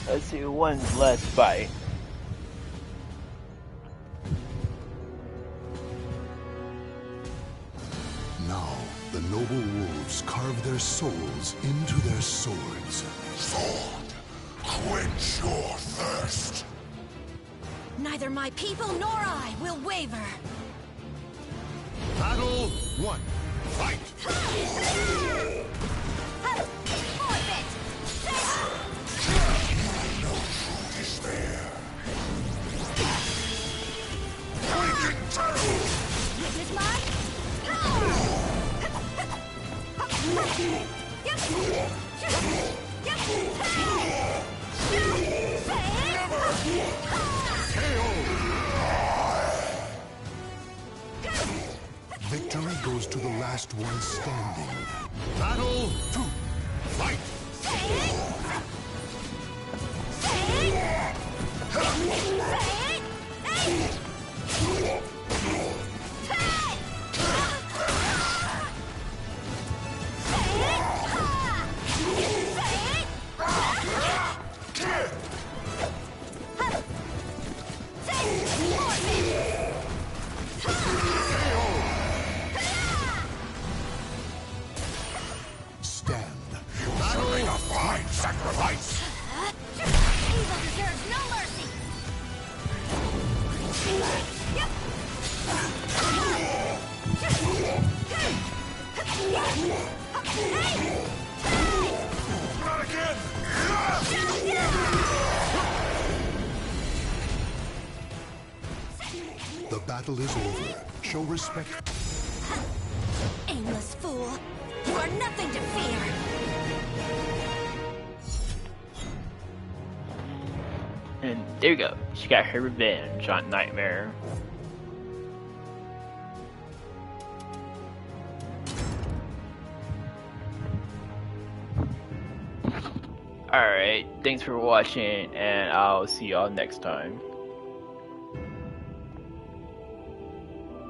Let's see when's last fight. Now, the noble wolves carve their souls into their swords. Sword, quench your thirst. Neither my people nor I will waver. Battle 1. Fight! Forfeit! No true despair. Breaking terror! This is my power! Victory goes to the last one standing. Battle 2. Fight! Sacrifice! Evil deserves no mercy! Not again! The battle is over. Show respect. Aimless fool! You are nothing to fear! And there you go. She got her revenge on Nightmare. Alright, thanks for watching, and I'll see y'all next time.